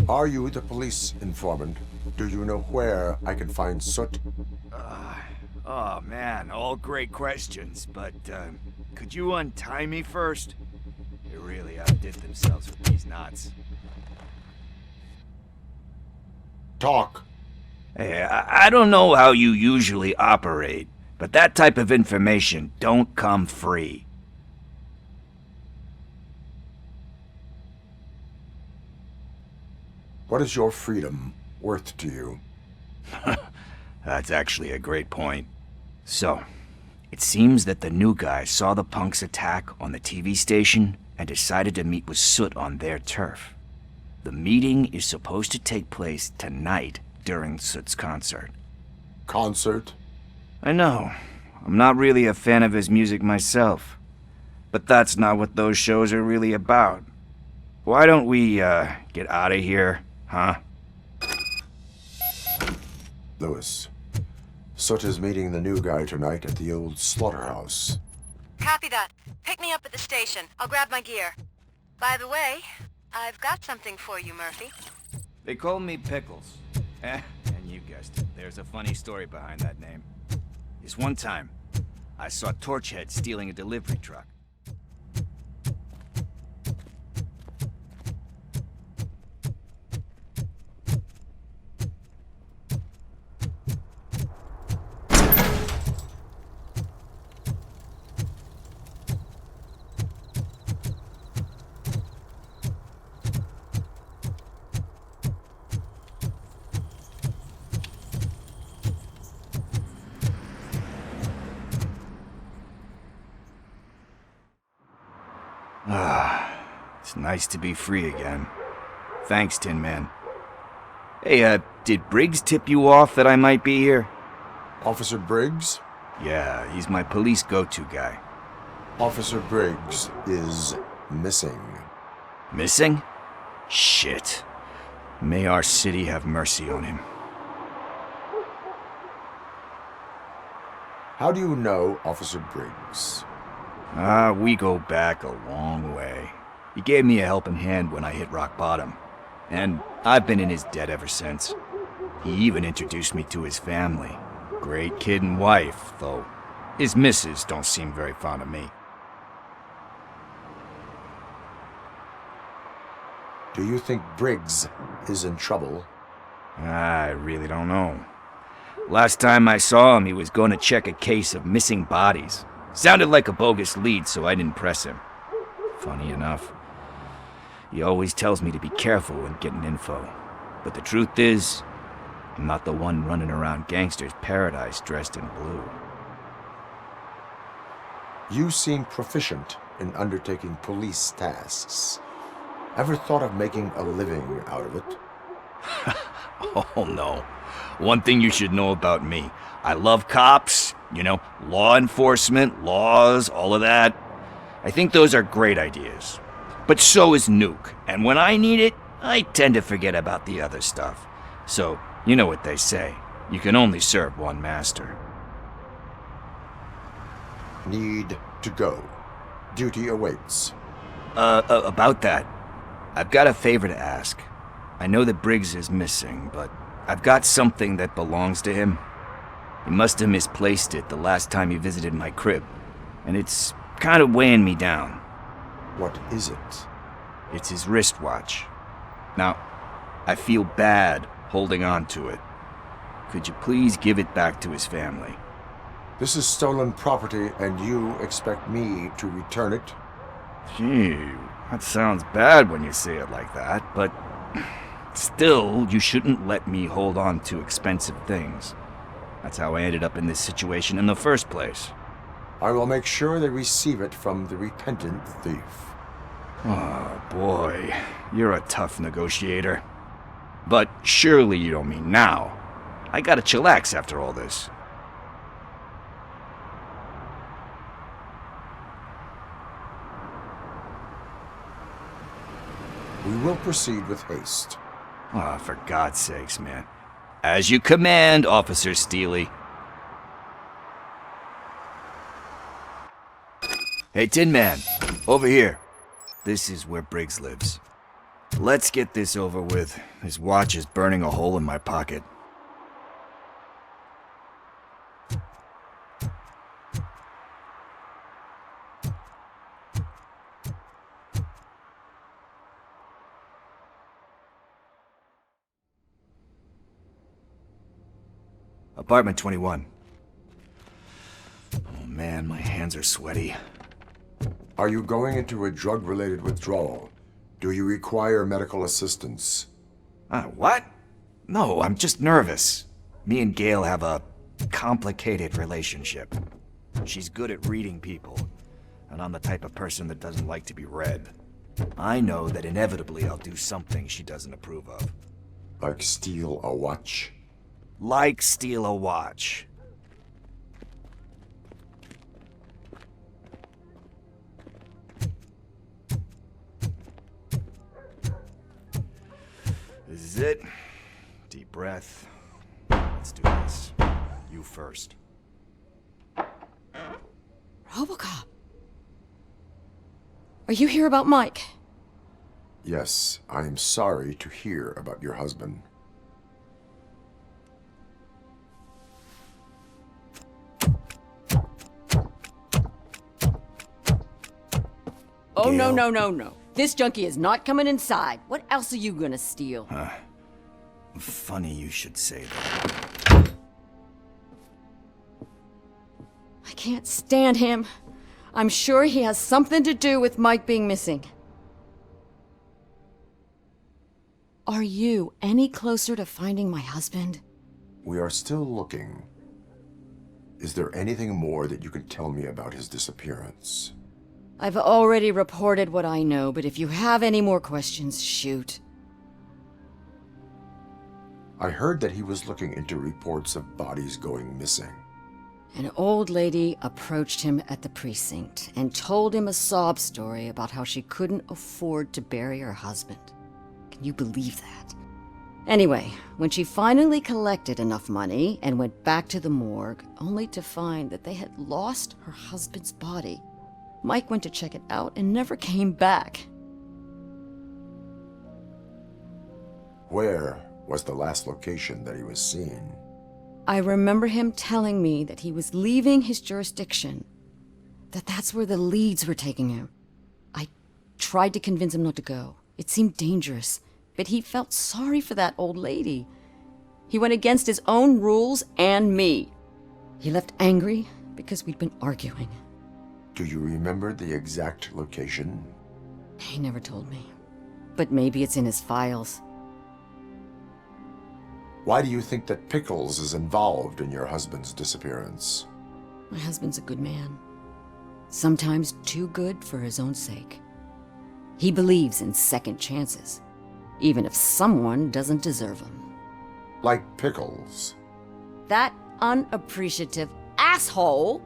Are you the police informant? Do you know where I can find Soot? Oh man, all great questions, but could you untie me first? They really outdid themselves with these knots. Talk. Hey, I don't know how you usually operate, but that type of information don't come free. What is your freedom worth to you? That's actually a great point. So, it seems that the new guy saw the punks attack on the TV station and decided to meet with Soot on their turf. The meeting is supposed to take place tonight during Soot's concert. Concert? I know. I'm not really a fan of his music myself. But that's not what those shows are really about. Why don't we, get out of here, huh? Lewis, Soot is meeting the new guy tonight at the old slaughterhouse. Copy that. Pick me up at the station. I'll grab my gear. By the way, I've got something for you, Murphy. They call me Pickles. And you guessed it, there's a funny story behind that name. This one time, I saw Torchhead stealing a delivery truck. It's nice to be free again. Thanks, Tin Man. Hey, did Briggs tip you off that I might be here? Officer Briggs? Yeah, he's my police go-to guy. Officer Briggs is missing. Missing? Shit. May our city have mercy on him. How do you know Officer Briggs? We go back a long way. He gave me a helping hand when I hit rock bottom, and I've been in his debt ever since. He even introduced me to his family. Great kid and wife, though his missus don't seem very fond of me. Do you think Briggs is in trouble? I really don't know. Last time I saw him, he was going to check a case of missing bodies. Sounded like a bogus lead, so I didn't press him. Funny enough, he always tells me to be careful when getting info. But the truth is, I'm not the one running around gangster's paradise dressed in blue. You seem proficient in undertaking police tasks. Ever thought of making a living out of it? Oh no. One thing you should know about me. I love cops, law enforcement, laws, all of that. I think those are great ideas. But so is Nuke, and when I need it, I tend to forget about the other stuff. So, you know what they say. You can only serve one master. Need to go. Duty awaits. About that, I've got a favor to ask. I know that Briggs is missing, but I've got something that belongs to him. He must have misplaced it the last time he visited my crib, and it's kind of weighing me down. What is it? It's his wristwatch. Now, I feel bad holding on to it. Could you please give it back to his family? This is stolen property, and you expect me to return it? Gee, that sounds bad when you say it like that, but still, you shouldn't let me hold on to expensive things. That's how I ended up in this situation in the first place. I will make sure they receive it from the repentant thief. Oh, boy. You're a tough negotiator. But surely you don't mean now. I gotta chillax after all this. We will proceed with haste. Ah, for God's sakes, man. As you command, Officer Steely. Hey, Tin Man, over here. This is where Briggs lives. Let's get this over with. His watch is burning a hole in my pocket. Apartment 21. Oh man, my hands are sweaty. Are you going into a drug-related withdrawal? Do you require medical assistance? What? No, I'm just nervous. Me and Gail have a complicated relationship. She's good at reading people, and I'm the type of person that doesn't like to be read. I know that inevitably I'll do something she doesn't approve of. Like steal a watch? Like steal a watch. This is it. Deep breath. Let's do this. You first. ROBOCOP. Are you here about Mike? Yes, I am sorry to hear about your husband. Oh, no, no, no, no. This junkie is not coming inside. What else are you gonna steal? Funny you should say that. I can't stand him. I'm sure he has something to do with Mike being missing. Are you any closer to finding my husband? We are still looking. Is there anything more that you can tell me about his disappearance? I've already reported what I know, but if you have any more questions, shoot. I heard that he was looking into reports of bodies going missing. An old lady approached him at the precinct and told him a sob story about how she couldn't afford to bury her husband. Can you believe that? Anyway, when she finally collected enough money and went back to the morgue, only to find that they had lost her husband's body, Mike went to check it out and never came back. Where was the last location that he was seen? I remember him telling me that he was leaving his jurisdiction, that's where the leads were taking him. I tried to convince him not to go. It seemed dangerous, but he felt sorry for that old lady. He went against his own rules and me. He left angry because we'd been arguing. Do you remember the exact location? He never told me, but maybe it's in his files. Why do you think that Pickles is involved in your husband's disappearance? My husband's a good man. Sometimes too good for his own sake. He believes in second chances, even if someone doesn't deserve them. Like Pickles? That unappreciative asshole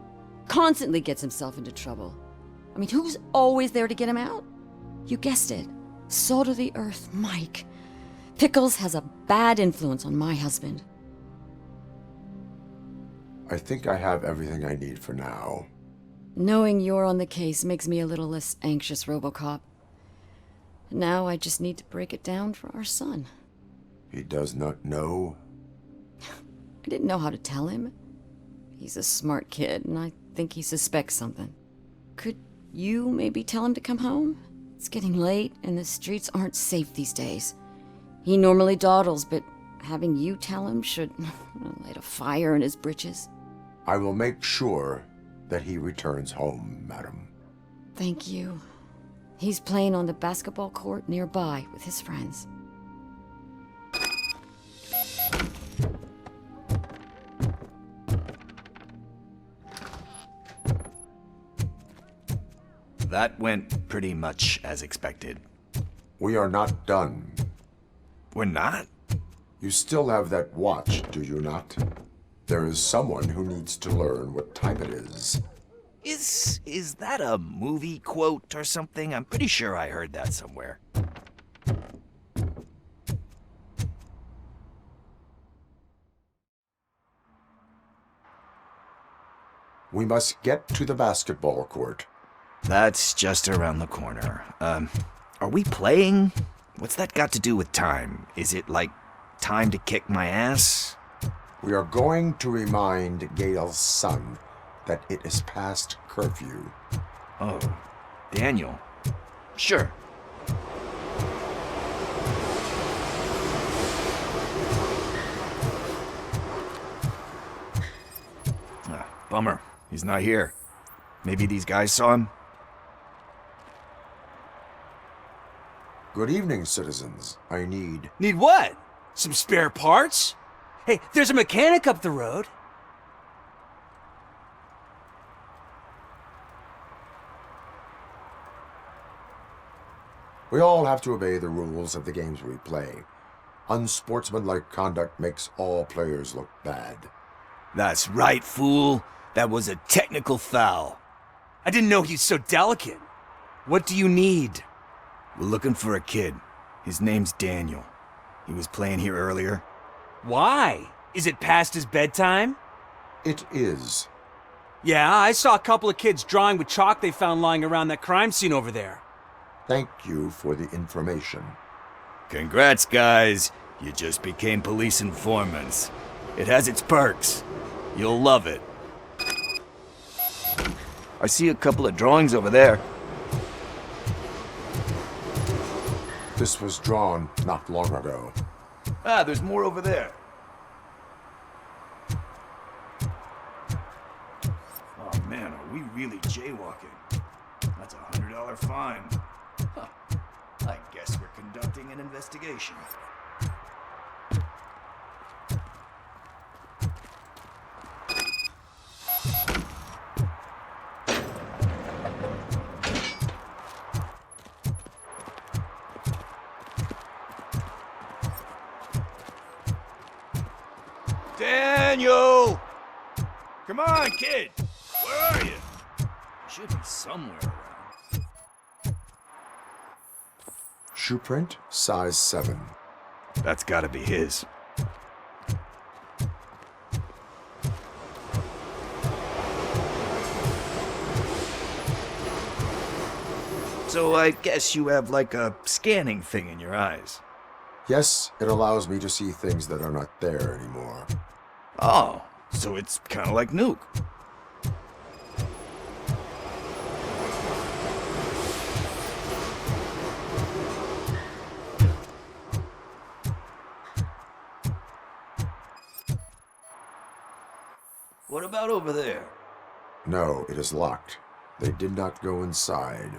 constantly gets himself into trouble. I mean, who's always there to get him out? You guessed it. Salt of the earth, Mike. Pickles has a bad influence on my husband. I think I have everything I need for now. Knowing you're on the case makes me a little less anxious, RoboCop. Now I just need to break it down for our son. He does not know? I didn't know how to tell him. He's a smart kid, and I think he suspects something. Could you maybe tell him to come home? It's getting late, and the streets aren't safe these days. He normally dawdles, but having you tell him should light a fire in his britches. I will make sure that he returns home, madam. Thank you. He's playing on the basketball court nearby with his friends. That went pretty much as expected. We are not done. We're not? You still have that watch, do you not? There is someone who needs to learn what time it is. Is that a movie quote or something? I'm pretty sure I heard that somewhere. We must get to the basketball court. That's just around the corner. Are we playing? What's that got to do with time? Is it like time to kick my ass? We are going to remind Gail's son that it is past curfew. Oh, Daniel. Sure. Bummer. He's not here. Maybe these guys saw him? Good evening, citizens. I need... Need what? Some spare parts? Hey, there's a mechanic up the road. We all have to obey the rules of the games we play. Unsportsmanlike conduct makes all players look bad. That's right, fool. That was a technical foul. I didn't know he's so delicate. What do you need? We're looking for a kid. His name's Daniel. He was playing here earlier. Why? Is it past his bedtime? It is. Yeah, I saw a couple of kids drawing with chalk they found lying around that crime scene over there. Thank you for the information. Congrats, guys. You just became police informants. It has its perks. You'll love it. I see a couple of drawings over there. This was drawn not long ago. Ah, there's more over there. Oh man, are we really jaywalking? That's a $100 fine. Huh. I guess we're conducting an investigation. Daniel! Come on, kid! Where are you? Should be somewhere around. Shoe print, size 7. That's gotta be his. So I guess you have like a scanning thing in your eyes. Yes, it allows me to see things that are not there anymore. Oh, so it's kind of like Nuke. What about over there? No, it is locked. They did not go inside.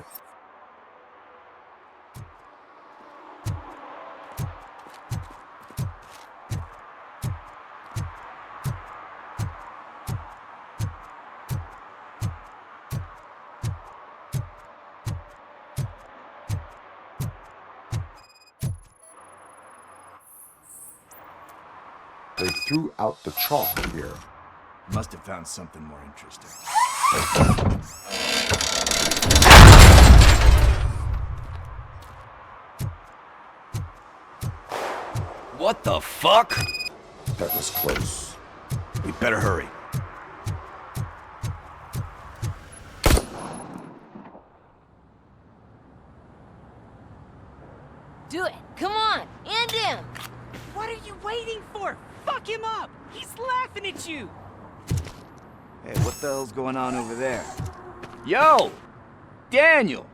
They threw out the chalk here. Must have found something more interesting. What the fuck? That was close. We better hurry. Do it! Come on! End him! What are you waiting for? Fuck him up! He's laughing at you! Hey, what the hell's going on over there? Yo! Daniel!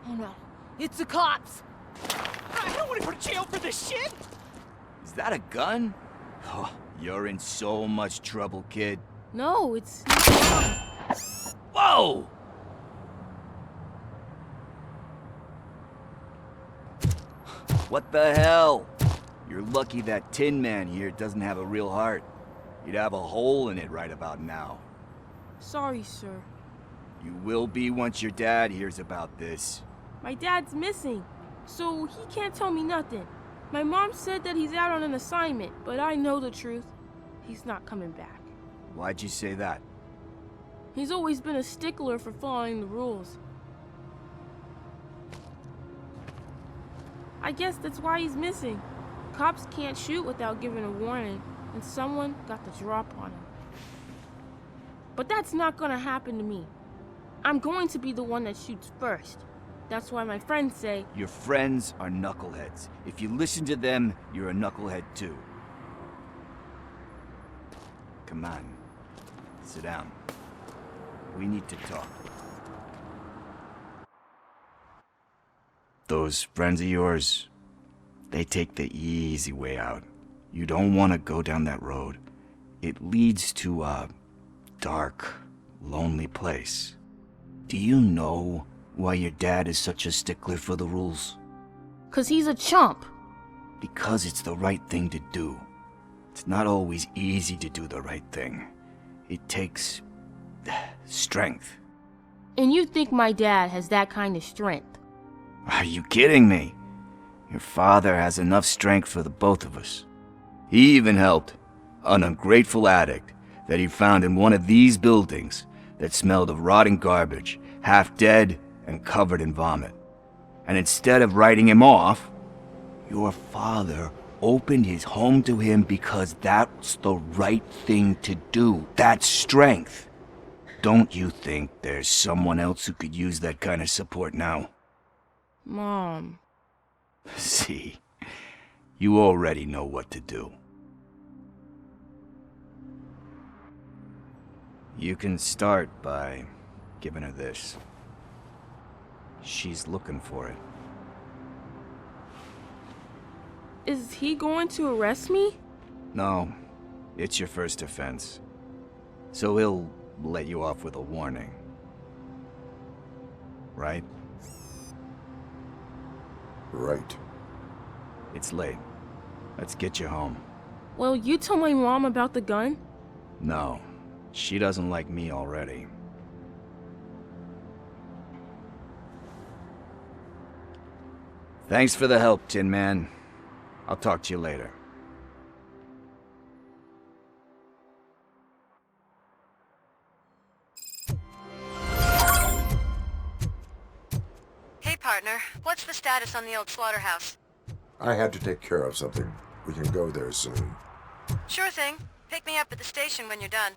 Oh no, it's the cops! I don't want to go to jail for this shit! Is that a gun? Oh, you're in so much trouble, kid. No, it's... Whoa! What the hell? You're lucky that Tin Man here doesn't have a real heart. You'd have a hole in it right about now. Sorry, sir. You will be once your dad hears about this. My dad's missing, so he can't tell me nothing. My mom said that he's out on an assignment, but I know the truth. He's not coming back. Why'd you say that? He's always been a stickler for following the rules. I guess that's why he's missing. Cops can't shoot without giving a warning, and someone got the drop on him. But that's not gonna happen to me. I'm going to be the one that shoots first. That's why my friends say... Your friends are knuckleheads. If you listen to them, you're a knucklehead too. Come on. Sit down. We need to talk. Those friends of yours, they take the easy way out. You don't want to go down that road. It leads to a dark, lonely place. Do you know why your dad is such a stickler for the rules? 'Cause he's a chump. Because it's the right thing to do. It's not always easy to do the right thing. It takes strength. And you think my dad has that kind of strength? Are you kidding me? Your father has enough strength for the both of us. He even helped an ungrateful addict that he found in one of these buildings that smelled of rotting garbage, half dead and covered in vomit. And instead of writing him off, your father opened his home to him because that's the right thing to do. That's strength. Don't you think there's someone else who could use that kind of support now? Mom. See, you already know what to do. You can start by giving her this. She's looking for it. Is he going to arrest me? No, it's your first offense. So he'll let you off with a warning. Right? Right. It's late. Let's get you home. Well, you told my mom about the gun? No, she doesn't like me already. Thanks for the help, Tin Man. I'll talk to you later. Hey, partner. What's the status on the old slaughterhouse? I had to take care of something. We can go there soon. Sure thing. Pick me up at the station when you're done.